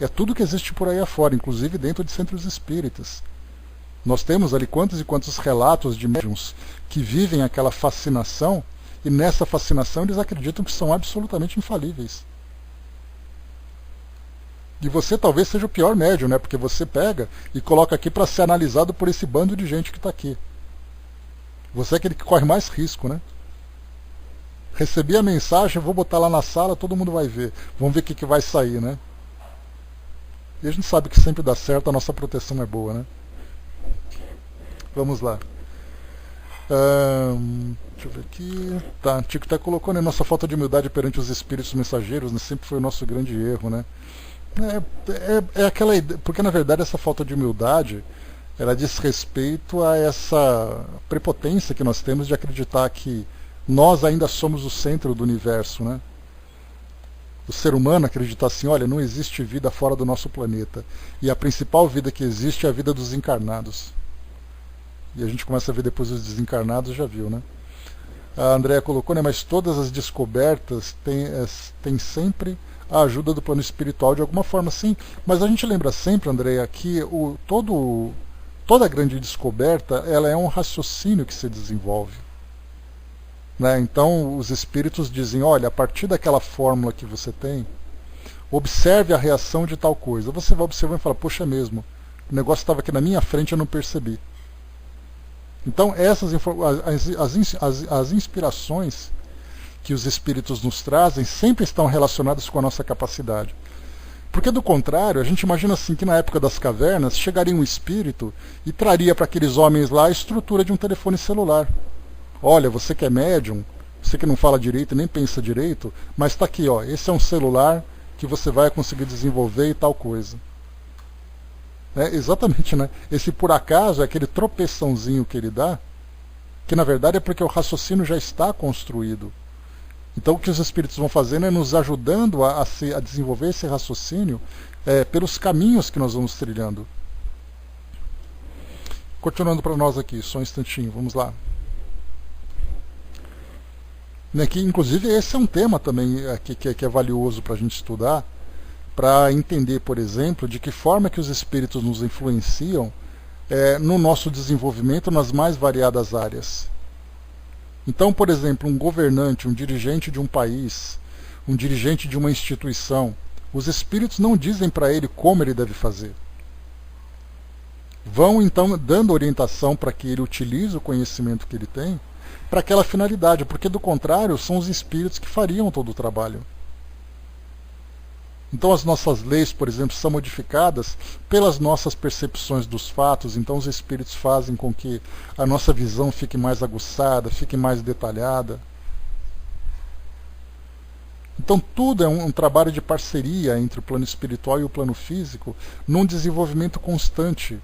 É tudo que existe por aí afora, inclusive dentro de centros espíritas. Nós temos ali quantos e quantos relatos de médiums que vivem aquela fascinação, e nessa fascinação eles acreditam que são absolutamente infalíveis. E você talvez seja o pior médium, né? Porque você pega e coloca aqui para ser analisado por esse bando de gente que está aqui. Você é aquele que corre mais risco, né? Recebi a mensagem, vou botar lá na sala, todo mundo vai ver. Vamos ver o que vai sair, né? E a gente sabe que sempre dá certo, a nossa proteção é boa, né? Vamos lá. Deixa eu ver aqui. Tá, Tico até colocou, né? Nossa falta de humildade perante os espíritos mensageiros, né? Sempre foi o nosso grande erro, né? É aquela ideia, porque na verdade essa falta de humildade ela diz respeito a essa prepotência que nós temos de acreditar que nós ainda somos o centro do universo, né? O ser humano acreditar assim, olha, não existe vida fora do nosso planeta, e a principal vida que existe é a vida dos encarnados. E a gente começa a ver depois os desencarnados, já viu, né? A Andrea colocou, né, mas todas as descobertas têm sempre a ajuda do plano espiritual de alguma forma, sim. Mas a gente lembra sempre, Andrea, que toda grande descoberta ela é um raciocínio que se desenvolve. Né? Então os espíritos dizem, olha, a partir daquela fórmula que você tem, observe a reação de tal coisa. Você vai observar e fala, poxa, é mesmo, o negócio estava aqui na minha frente e eu não percebi. Então as inspirações que os espíritos nos trazem sempre estão relacionadas com a nossa capacidade. Porque do contrário, a gente imagina assim que na época das cavernas chegaria um espírito e traria para aqueles homens lá a estrutura de um telefone celular. Olha, você que é médium, você que não fala direito nem pensa direito, mas está aqui, ó, esse é um celular que você vai conseguir desenvolver e tal coisa. Exatamente, né? Esse por acaso é aquele tropeçãozinho que ele dá, que na verdade é porque o raciocínio já está construído. Então o que os espíritos vão fazendo é nos ajudando a desenvolver esse raciocínio pelos caminhos que nós vamos trilhando. Continuando para nós aqui, só um instantinho, vamos lá. Que, inclusive esse é um tema também que é valioso para a gente estudar, para entender, por exemplo, de que forma que os espíritos nos influenciam no nosso desenvolvimento nas mais variadas áreas. Então, por exemplo, um governante, um dirigente de um país, um dirigente de uma instituição, os espíritos não dizem para ele como ele deve fazer. Vão, então, dando orientação para que ele utilize o conhecimento que ele tem para aquela finalidade, porque, do contrário, são os espíritos que fariam todo o trabalho. Então as nossas leis, por exemplo, são modificadas pelas nossas percepções dos fatos, então os espíritos fazem com que a nossa visão fique mais aguçada, fique mais detalhada. Então tudo é um trabalho de parceria entre o plano espiritual e o plano físico, num desenvolvimento constante.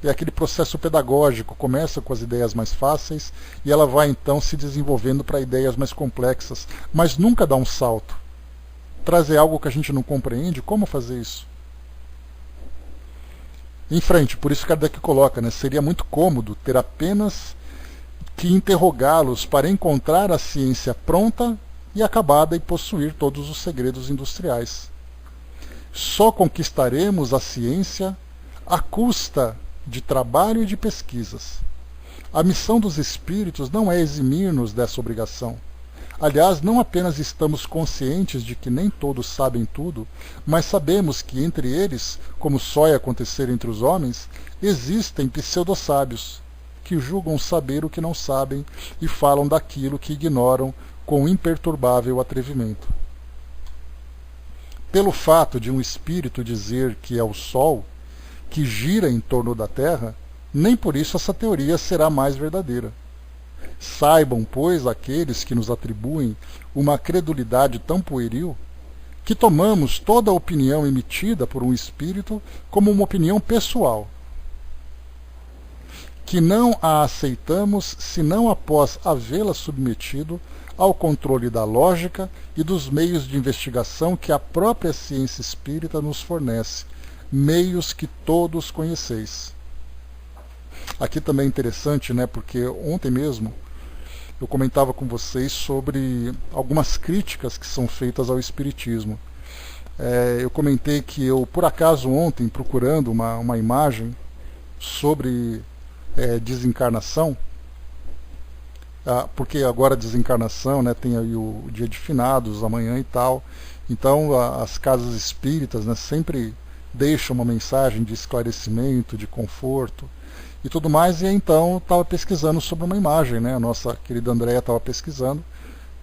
É aquele processo pedagógico, começa com as ideias mais fáceis e ela vai então se desenvolvendo para ideias mais complexas, mas nunca dá um salto. Trazer algo que a gente não compreende, como fazer isso? Em frente, por isso Kardec coloca, né, seria muito cômodo ter apenas que interrogá-los para encontrar a ciência pronta e acabada e possuir todos os segredos industriais. Só conquistaremos a ciência à custa de trabalho e de pesquisas. A missão dos espíritos não é eximir-nos dessa obrigação. Aliás, não apenas estamos conscientes de que nem todos sabem tudo, mas sabemos que entre eles, como só é acontecer entre os homens, existem pseudo-sábios, que julgam saber o que não sabem e falam daquilo que ignoram com imperturbável atrevimento. Pelo fato de um espírito dizer que é o Sol, que gira em torno da Terra, nem por isso essa teoria será mais verdadeira. Saibam, pois, aqueles que nos atribuem uma credulidade tão pueril, que tomamos toda a opinião emitida por um espírito como uma opinião pessoal, que não a aceitamos senão após havê-la submetido ao controle da lógica e dos meios de investigação que a própria ciência espírita nos fornece, meios que todos conheceis. Aqui também é interessante, né, porque ontem mesmo eu comentava com vocês sobre algumas críticas que são feitas ao Espiritismo. Eu comentei que eu, por acaso, ontem, procurando uma imagem sobre desencarnação, porque agora a desencarnação, né, tem aí o dia de finados, amanhã e tal, então as casas espíritas, né, sempre deixam uma mensagem de esclarecimento, de conforto e tudo mais, e então estava pesquisando sobre uma imagem, né, a nossa querida Andréia estava pesquisando,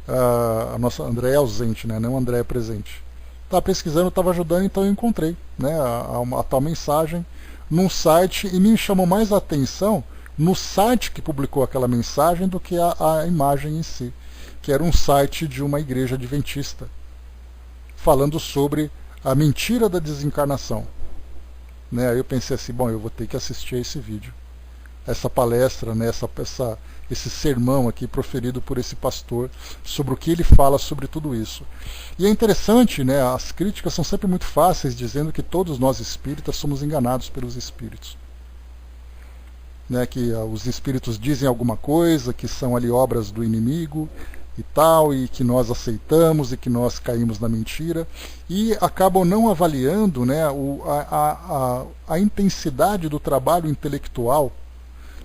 a nossa Andréia ausente, né, não Andréia presente, estava pesquisando, estava ajudando, então eu encontrei, né, a tal mensagem num site, e me chamou mais a atenção no site que publicou aquela mensagem do que a imagem em si, que era um site de uma igreja adventista, falando sobre a mentira da desencarnação. Né? Aí eu pensei assim, bom, eu vou ter que assistir a esse vídeo, essa palestra, né? Esse sermão aqui proferido por esse pastor, sobre o que ele fala sobre tudo isso. E é interessante, né? As críticas são sempre muito fáceis, dizendo que todos nós espíritas somos enganados pelos espíritos. Né, que os espíritos dizem alguma coisa, que são ali obras do inimigo e tal, e que nós aceitamos e que nós caímos na mentira, e acabam não avaliando, né, a intensidade do trabalho intelectual.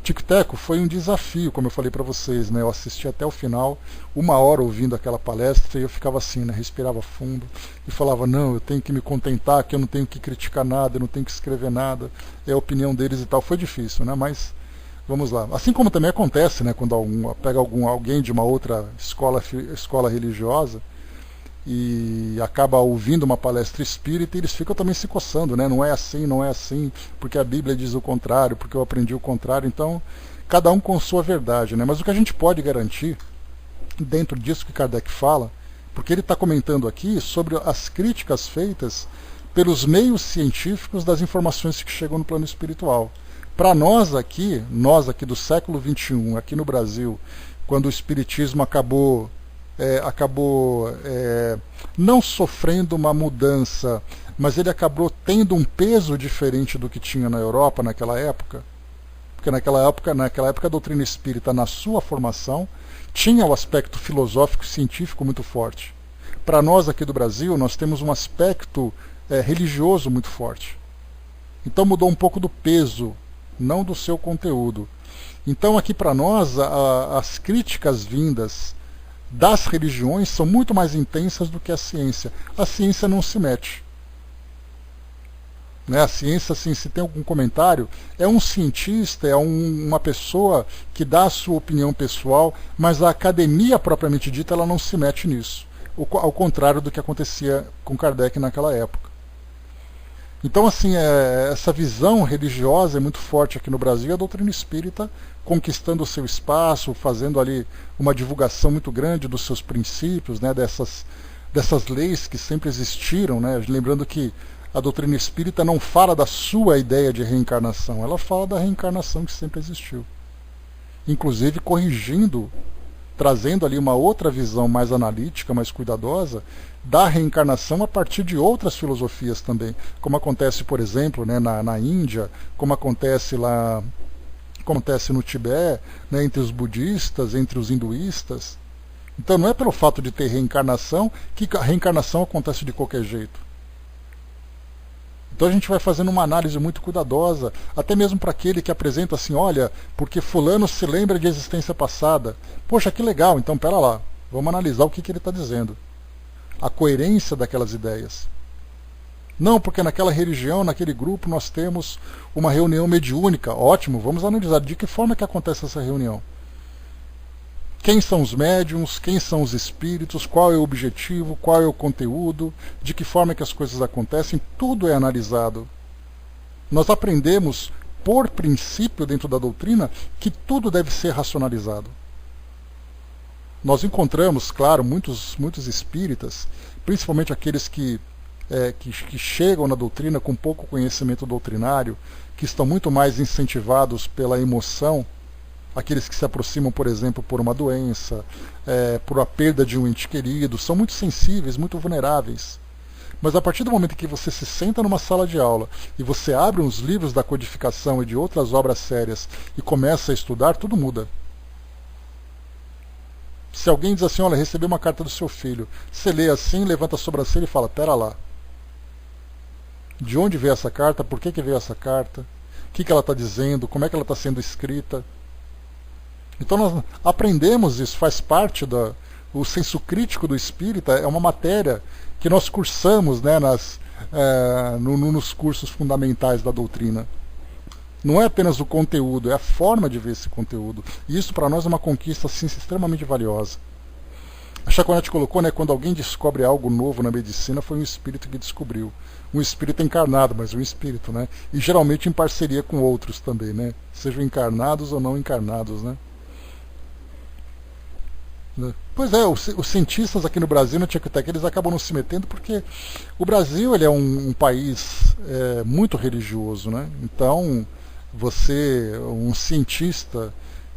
Tic-Teco foi um desafio, como eu falei para vocês, né, eu assisti até o final, 1 hora ouvindo aquela palestra, e eu ficava assim, né, respirava fundo, e falava, não, eu tenho que me contentar, que eu não tenho que criticar nada, eu não tenho que escrever nada, é a opinião deles e tal. Foi difícil, né, mas vamos lá. Assim como também acontece, né, quando pega alguém de uma outra escola religiosa e acaba ouvindo uma palestra espírita, e eles ficam também se coçando, né? Não é assim, porque a Bíblia diz o contrário, porque eu aprendi o contrário. Então, cada um com sua verdade, né? Mas o que a gente pode garantir, dentro disso que Kardec fala, porque ele está comentando aqui sobre as críticas feitas pelos meios científicos das informações que chegam no plano espiritual. Para nós aqui do século XXI, aqui no Brasil, quando o espiritismo acabou não sofrendo uma mudança, mas ele acabou tendo um peso diferente do que tinha na Europa naquela época, porque naquela época a doutrina espírita, na sua formação, tinha o aspecto filosófico e científico muito forte. Para nós aqui do Brasil, nós temos um aspecto religioso muito forte. Então mudou um pouco do peso, não do seu conteúdo. Então aqui para nós, as críticas vindas das religiões são muito mais intensas do que a ciência. A ciência não se mete. Né? A ciência, assim, se tem algum comentário, é um cientista, uma pessoa que dá a sua opinião pessoal, mas a academia propriamente dita, ela não se mete nisso. Ao contrário do que acontecia com Kardec naquela época. Então, assim, essa visão religiosa é muito forte aqui no Brasil, a doutrina espírita conquistando o seu espaço, fazendo ali uma divulgação muito grande dos seus princípios, né, dessas leis que sempre existiram, né, lembrando que a doutrina espírita não fala da sua ideia de reencarnação, ela fala da reencarnação que sempre existiu. Inclusive corrigindo, trazendo ali uma outra visão mais analítica, mais cuidadosa, da reencarnação a partir de outras filosofias também, como acontece, por exemplo, né, na Índia, como acontece no Tibete, né, entre os budistas, entre os hinduístas. Então não é pelo fato de ter reencarnação que a reencarnação acontece de qualquer jeito. Então a gente vai fazendo uma análise muito cuidadosa, até mesmo para aquele que apresenta assim, olha, porque fulano se lembra de existência passada. Poxa, que legal, então pera lá, vamos analisar o que ele está dizendo. A coerência daquelas ideias. Não, porque naquela religião, naquele grupo, nós temos uma reunião mediúnica. Ótimo, vamos analisar de que forma que acontece essa reunião. Quem são os médiums, quem são os espíritos, qual é o objetivo, qual é o conteúdo, de que forma que as coisas acontecem, tudo é analisado. Nós aprendemos, por princípio dentro da doutrina, que tudo deve ser racionalizado. Nós encontramos, claro, muitos espíritas, principalmente aqueles que chegam na doutrina com pouco conhecimento doutrinário, que estão muito mais incentivados pela emoção, aqueles que se aproximam, por exemplo, por uma doença, por a perda de um ente querido, são muito sensíveis, muito vulneráveis. Mas a partir do momento em que você se senta numa sala de aula e você abre uns livros da codificação e de outras obras sérias e começa a estudar, tudo muda. Se alguém diz assim, olha, recebi uma carta do seu filho, você lê assim, levanta a sobrancelha e fala, pera lá. De onde veio essa carta? Por que veio essa carta? o que ela está dizendo, como é que ela está sendo escrita. Então nós aprendemos isso, faz parte o senso crítico do espírita, é uma matéria que nós cursamos, né, nos cursos fundamentais da doutrina. Não é apenas o conteúdo, é a forma de ver esse conteúdo. E isso para nós é uma conquista assim, extremamente valiosa. A Chaconete colocou, né, quando alguém descobre algo novo na medicina, foi um espírito que descobriu. Um espírito encarnado, mas um espírito, né? E geralmente em parceria com outros também, né? Sejam encarnados ou não encarnados, né? Pois é, os cientistas aqui no Brasil, na Tchecotec, eles acabam não se metendo porque o Brasil ele é um país muito religioso, né? Então, você, um cientista,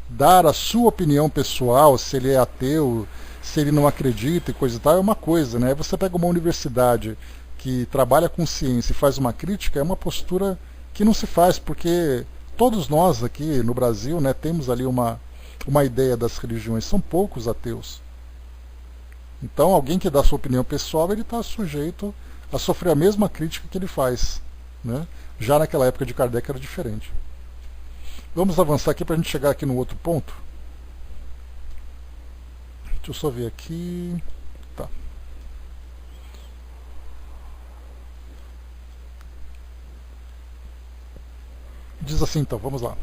dar a sua opinião pessoal, se ele é ateu, se ele não acredita e coisa e tal, é uma coisa, né? Você pega uma universidade que trabalha com ciência e faz uma crítica, é uma postura que não se faz, porque todos nós aqui no Brasil, né, temos ali uma ideia das religiões, são poucos ateus. Então alguém que dá sua opinião pessoal, ele está sujeito a sofrer a mesma crítica que ele faz, né? Já naquela época de Kardec era diferente. Vamos avançar aqui para a gente chegar aqui no outro ponto. Deixa eu só ver aqui. Tá. Diz assim então, vamos lá.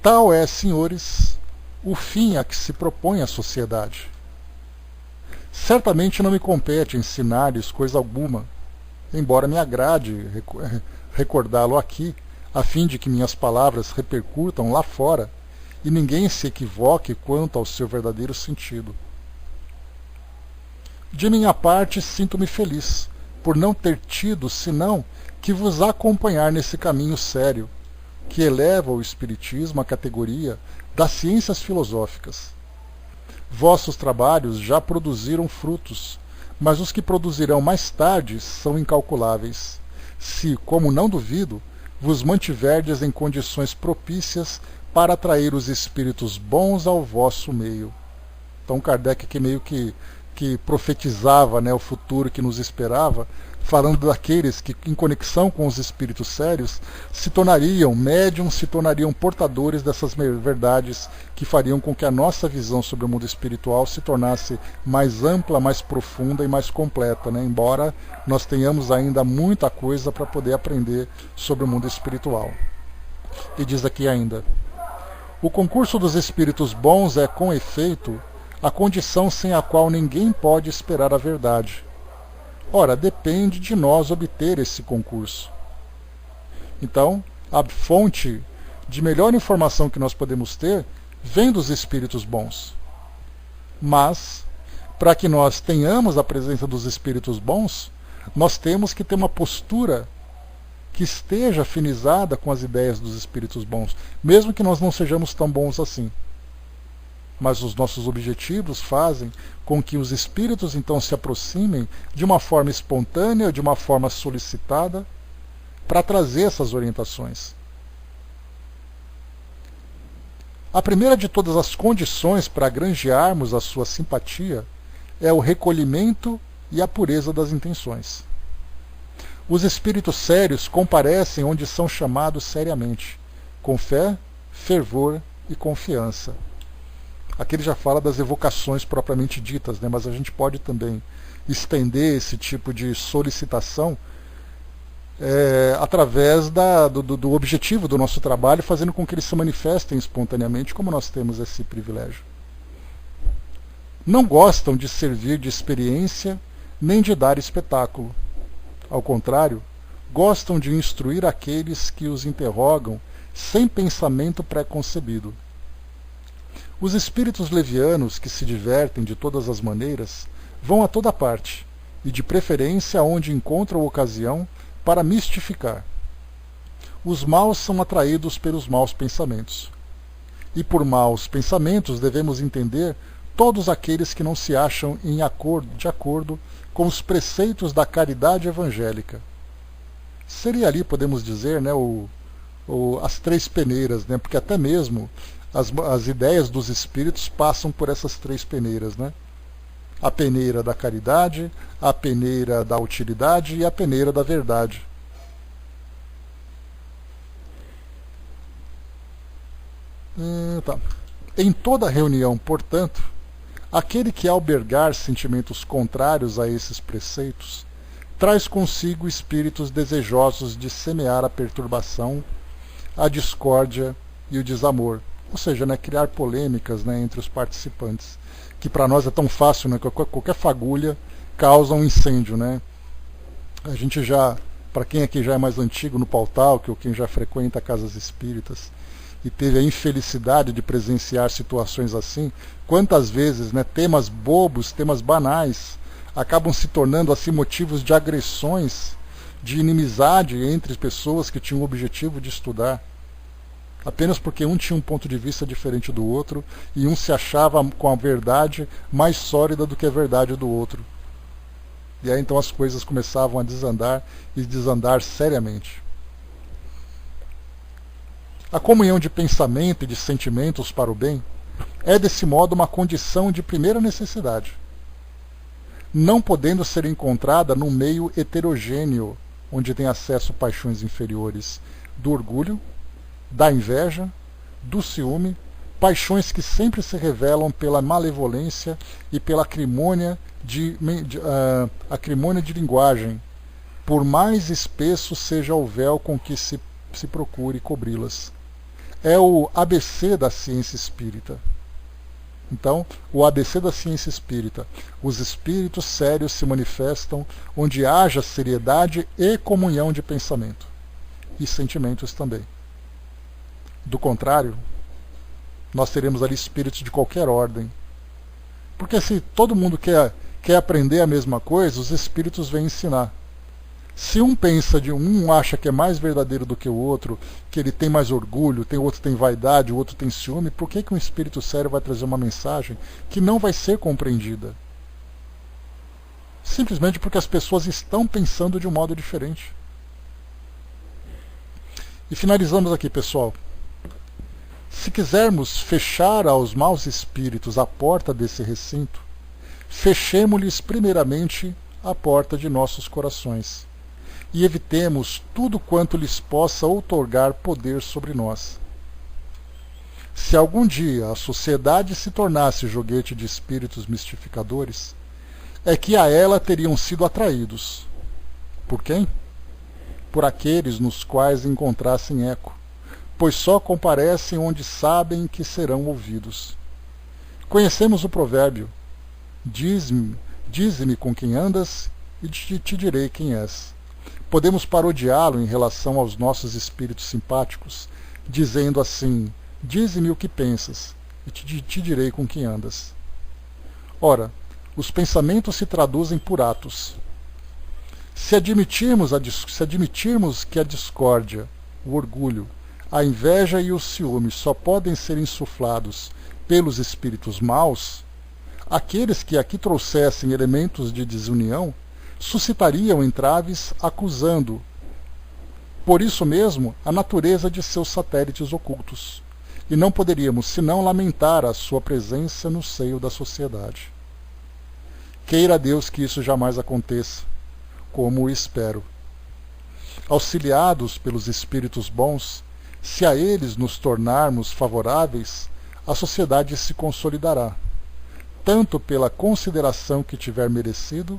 Tal é, senhores, o fim a que se propõe a sociedade. Certamente não me compete ensinar-lhes coisa alguma, embora me agrade recordá-lo aqui, a fim de que minhas palavras repercutam lá fora e ninguém se equivoque quanto ao seu verdadeiro sentido. De minha parte, sinto-me feliz, por não ter tido senão que vos acompanhar nesse caminho sério, que eleva o Espiritismo à categoria das ciências filosóficas. Vossos trabalhos já produziram frutos, mas os que produzirão mais tarde são incalculáveis, se, como não duvido, vos mantiverdes em condições propícias para atrair os espíritos bons ao vosso meio. Então Kardec aqui meio que profetizava, né, o futuro que nos esperava, falando daqueles que, em conexão com os espíritos sérios, se tornariam médiums, se tornariam portadores dessas verdades que fariam com que a nossa visão sobre o mundo espiritual se tornasse mais ampla, mais profunda e mais completa, né? Embora nós tenhamos ainda muita coisa para poder aprender sobre o mundo espiritual. E diz aqui ainda: o concurso dos espíritos bons é, com efeito, a condição sem a qual ninguém pode esperar a verdade. Ora, depende de nós obter esse concurso. Então, a fonte de melhor informação que nós podemos ter vem dos espíritos bons. Mas, para que nós tenhamos a presença dos espíritos bons, nós temos que ter uma postura que esteja afinizada com as ideias dos espíritos bons, mesmo que nós não sejamos tão bons assim. Mas os nossos objetivos fazem com que os espíritos então se aproximem de uma forma espontânea, de uma forma solicitada, para trazer essas orientações. A primeira de todas as condições para granjearmos a sua simpatia é o recolhimento e a pureza das intenções. Os espíritos sérios comparecem onde são chamados seriamente, com fé, fervor e confiança. Aqui ele já fala das evocações propriamente ditas, né? Mas a gente pode também estender esse tipo de solicitação através do objetivo do nosso trabalho, fazendo com que eles se manifestem espontaneamente, como nós temos esse privilégio. Não gostam de servir de experiência, nem de dar espetáculo. Ao contrário, gostam de instruir aqueles que os interrogam sem pensamento pré-concebido. Os espíritos levianos, que se divertem de todas as maneiras, vão a toda parte, e de preferência aonde encontram ocasião para mistificar. Os maus são atraídos pelos maus pensamentos. E por maus pensamentos devemos entender todos aqueles que não se acham de acordo com os preceitos da caridade evangélica. Seria ali, podemos dizer, né, as três peneiras, né, porque até mesmo as ideias dos espíritos passam por essas três peneiras, né? A peneira da caridade, a peneira da utilidade e a peneira da verdade. Tá. Em toda reunião, portanto, aquele que albergar sentimentos contrários a esses preceitos traz consigo espíritos desejosos de semear a perturbação, a discórdia e o desamor. Ou seja, né, criar polêmicas, né, entre os participantes, que para nós é tão fácil, né, que qualquer fagulha causa um incêndio. Né? A gente já, para quem aqui já é mais antigo no Pautal, ou quem já frequenta casas espíritas, e teve a infelicidade de presenciar situações assim, quantas vezes, né, temas bobos, temas banais, acabam se tornando assim motivos de agressões, de inimizade entre pessoas que tinham o objetivo de estudar, apenas porque um tinha um ponto de vista diferente do outro e um se achava com a verdade mais sólida do que a verdade do outro. E aí então as coisas começavam a desandar e desandar seriamente. A comunhão de pensamento e de sentimentos para o bem é desse modo uma condição de primeira necessidade, não podendo ser encontrada num meio heterogêneo, onde tem acesso paixões inferiores do orgulho, da inveja, do ciúme, paixões que sempre se revelam pela malevolência e pela acrimônia de linguagem, por mais espesso seja o véu com que se procure cobri-las. É o ABC da ciência espírita. Então, o ABC da ciência espírita: os espíritos sérios se manifestam onde haja seriedade e comunhão de pensamento, e sentimentos também. Do contrário, nós teremos ali espíritos de qualquer ordem. Porque se todo mundo quer aprender a mesma coisa, os espíritos vêm ensinar. Se um pensa de um acha que é mais verdadeiro do que o outro, que ele tem mais orgulho, o outro tem vaidade, o outro tem ciúme, por que um espírito sério vai trazer uma mensagem que não vai ser compreendida? Simplesmente porque as pessoas estão pensando de um modo diferente. E finalizamos aqui, pessoal. Se quisermos fechar aos maus espíritos a porta desse recinto, fechemo-lhes primeiramente a porta de nossos corações e evitemos tudo quanto lhes possa outorgar poder sobre nós. Se algum dia a sociedade se tornasse joguete de espíritos mistificadores, é que a ela teriam sido atraídos. Por quem? Por aqueles nos quais encontrassem eco, pois só comparecem onde sabem que serão ouvidos. Conhecemos o provérbio: dize-me com quem andas e te direi quem és. Podemos parodiá-lo em relação aos nossos espíritos simpáticos, dizendo assim: dize-me o que pensas e te direi com quem andas. Ora, os pensamentos se traduzem por atos. Se admitirmos que a discórdia, o orgulho, a inveja e o ciúme só podem ser insuflados pelos espíritos maus, aqueles que aqui trouxessem elementos de desunião suscitariam entraves acusando, por isso mesmo, a natureza de seus satélites ocultos, e não poderíamos senão lamentar a sua presença no seio da sociedade. Queira Deus que isso jamais aconteça, como o espero. Auxiliados pelos espíritos bons, se a eles nos tornarmos favoráveis, a sociedade se consolidará, tanto pela consideração que tiver merecido,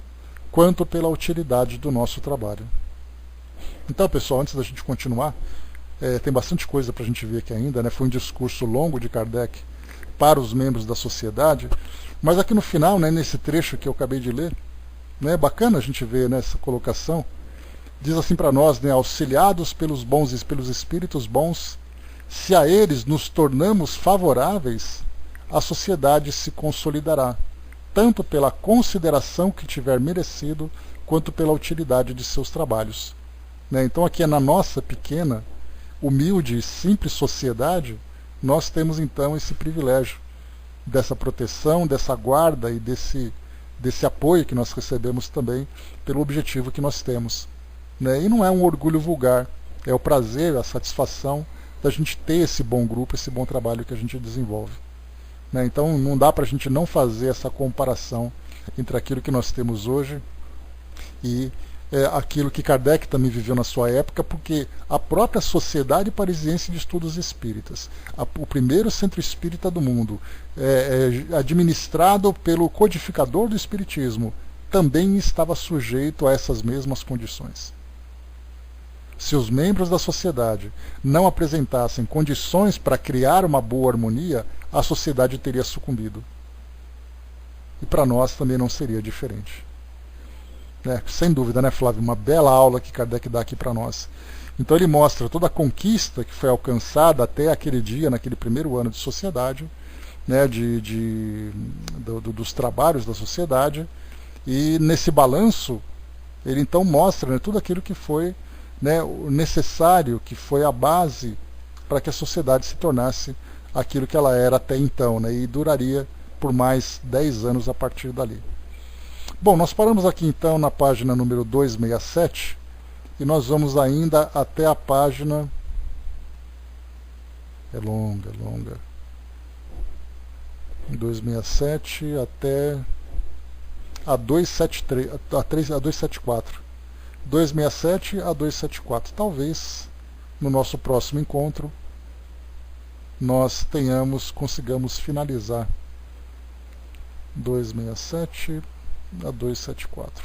quanto pela utilidade do nosso trabalho. Então, pessoal, antes da gente continuar, tem bastante coisa para a gente ver aqui ainda, né? Foi um discurso longo de Kardec para os membros da sociedade, mas aqui no final, né, nesse trecho que eu acabei de ler, né, é bacana a gente ver, né, essa colocação. Diz assim para nós, né, auxiliados pelos bons e pelos espíritos bons, se a eles nos tornamos favoráveis, a sociedade se consolidará, tanto pela consideração que tiver merecido, quanto pela utilidade de seus trabalhos. Né? Então aqui é na nossa pequena, humilde e simples sociedade, nós temos então esse privilégio dessa proteção, dessa guarda e desse apoio que nós recebemos também pelo objetivo que nós temos. Né? E não é um orgulho vulgar, é o prazer, a satisfação da gente ter esse bom grupo, esse bom trabalho que a gente desenvolve. Né? Então não dá para a gente não fazer essa comparação entre aquilo que nós temos hoje e aquilo que Kardec também viveu na sua época, porque a própria Sociedade Parisiense de Estudos Espíritas, o primeiro centro espírita do mundo, administrado pelo codificador do Espiritismo, também estava sujeito a essas mesmas condições. Se os membros da sociedade não apresentassem condições para criar uma boa harmonia, a sociedade teria sucumbido. E para nós também não seria diferente. Sem dúvida, né, Flávio? Uma bela aula que Kardec dá aqui para nós. Então ele mostra toda a conquista que foi alcançada até aquele dia, naquele primeiro ano de sociedade, né, dos trabalhos da sociedade, e nesse balanço ele então mostra, né, tudo aquilo que foi, né, o necessário, que foi a base para que a sociedade se tornasse aquilo que ela era até então, né, e duraria por mais 10 anos a partir dali. Bom, nós paramos aqui então na página número 267 e nós vamos ainda até a página... É longa. 267 até a 273, a 274. 267 a 274. Talvez no nosso próximo encontro nós consigamos finalizar 267 a 274.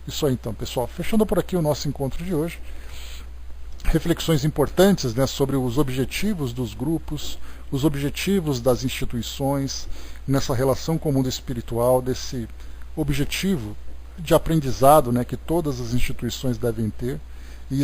Isso aí então, pessoal. Fechando por aqui o nosso encontro de hoje. Reflexões importantes, né, sobre os objetivos dos grupos, os objetivos das instituições, nessa relação com o mundo espiritual, desse objetivo de aprendizado, né, que todas as instituições devem ter, e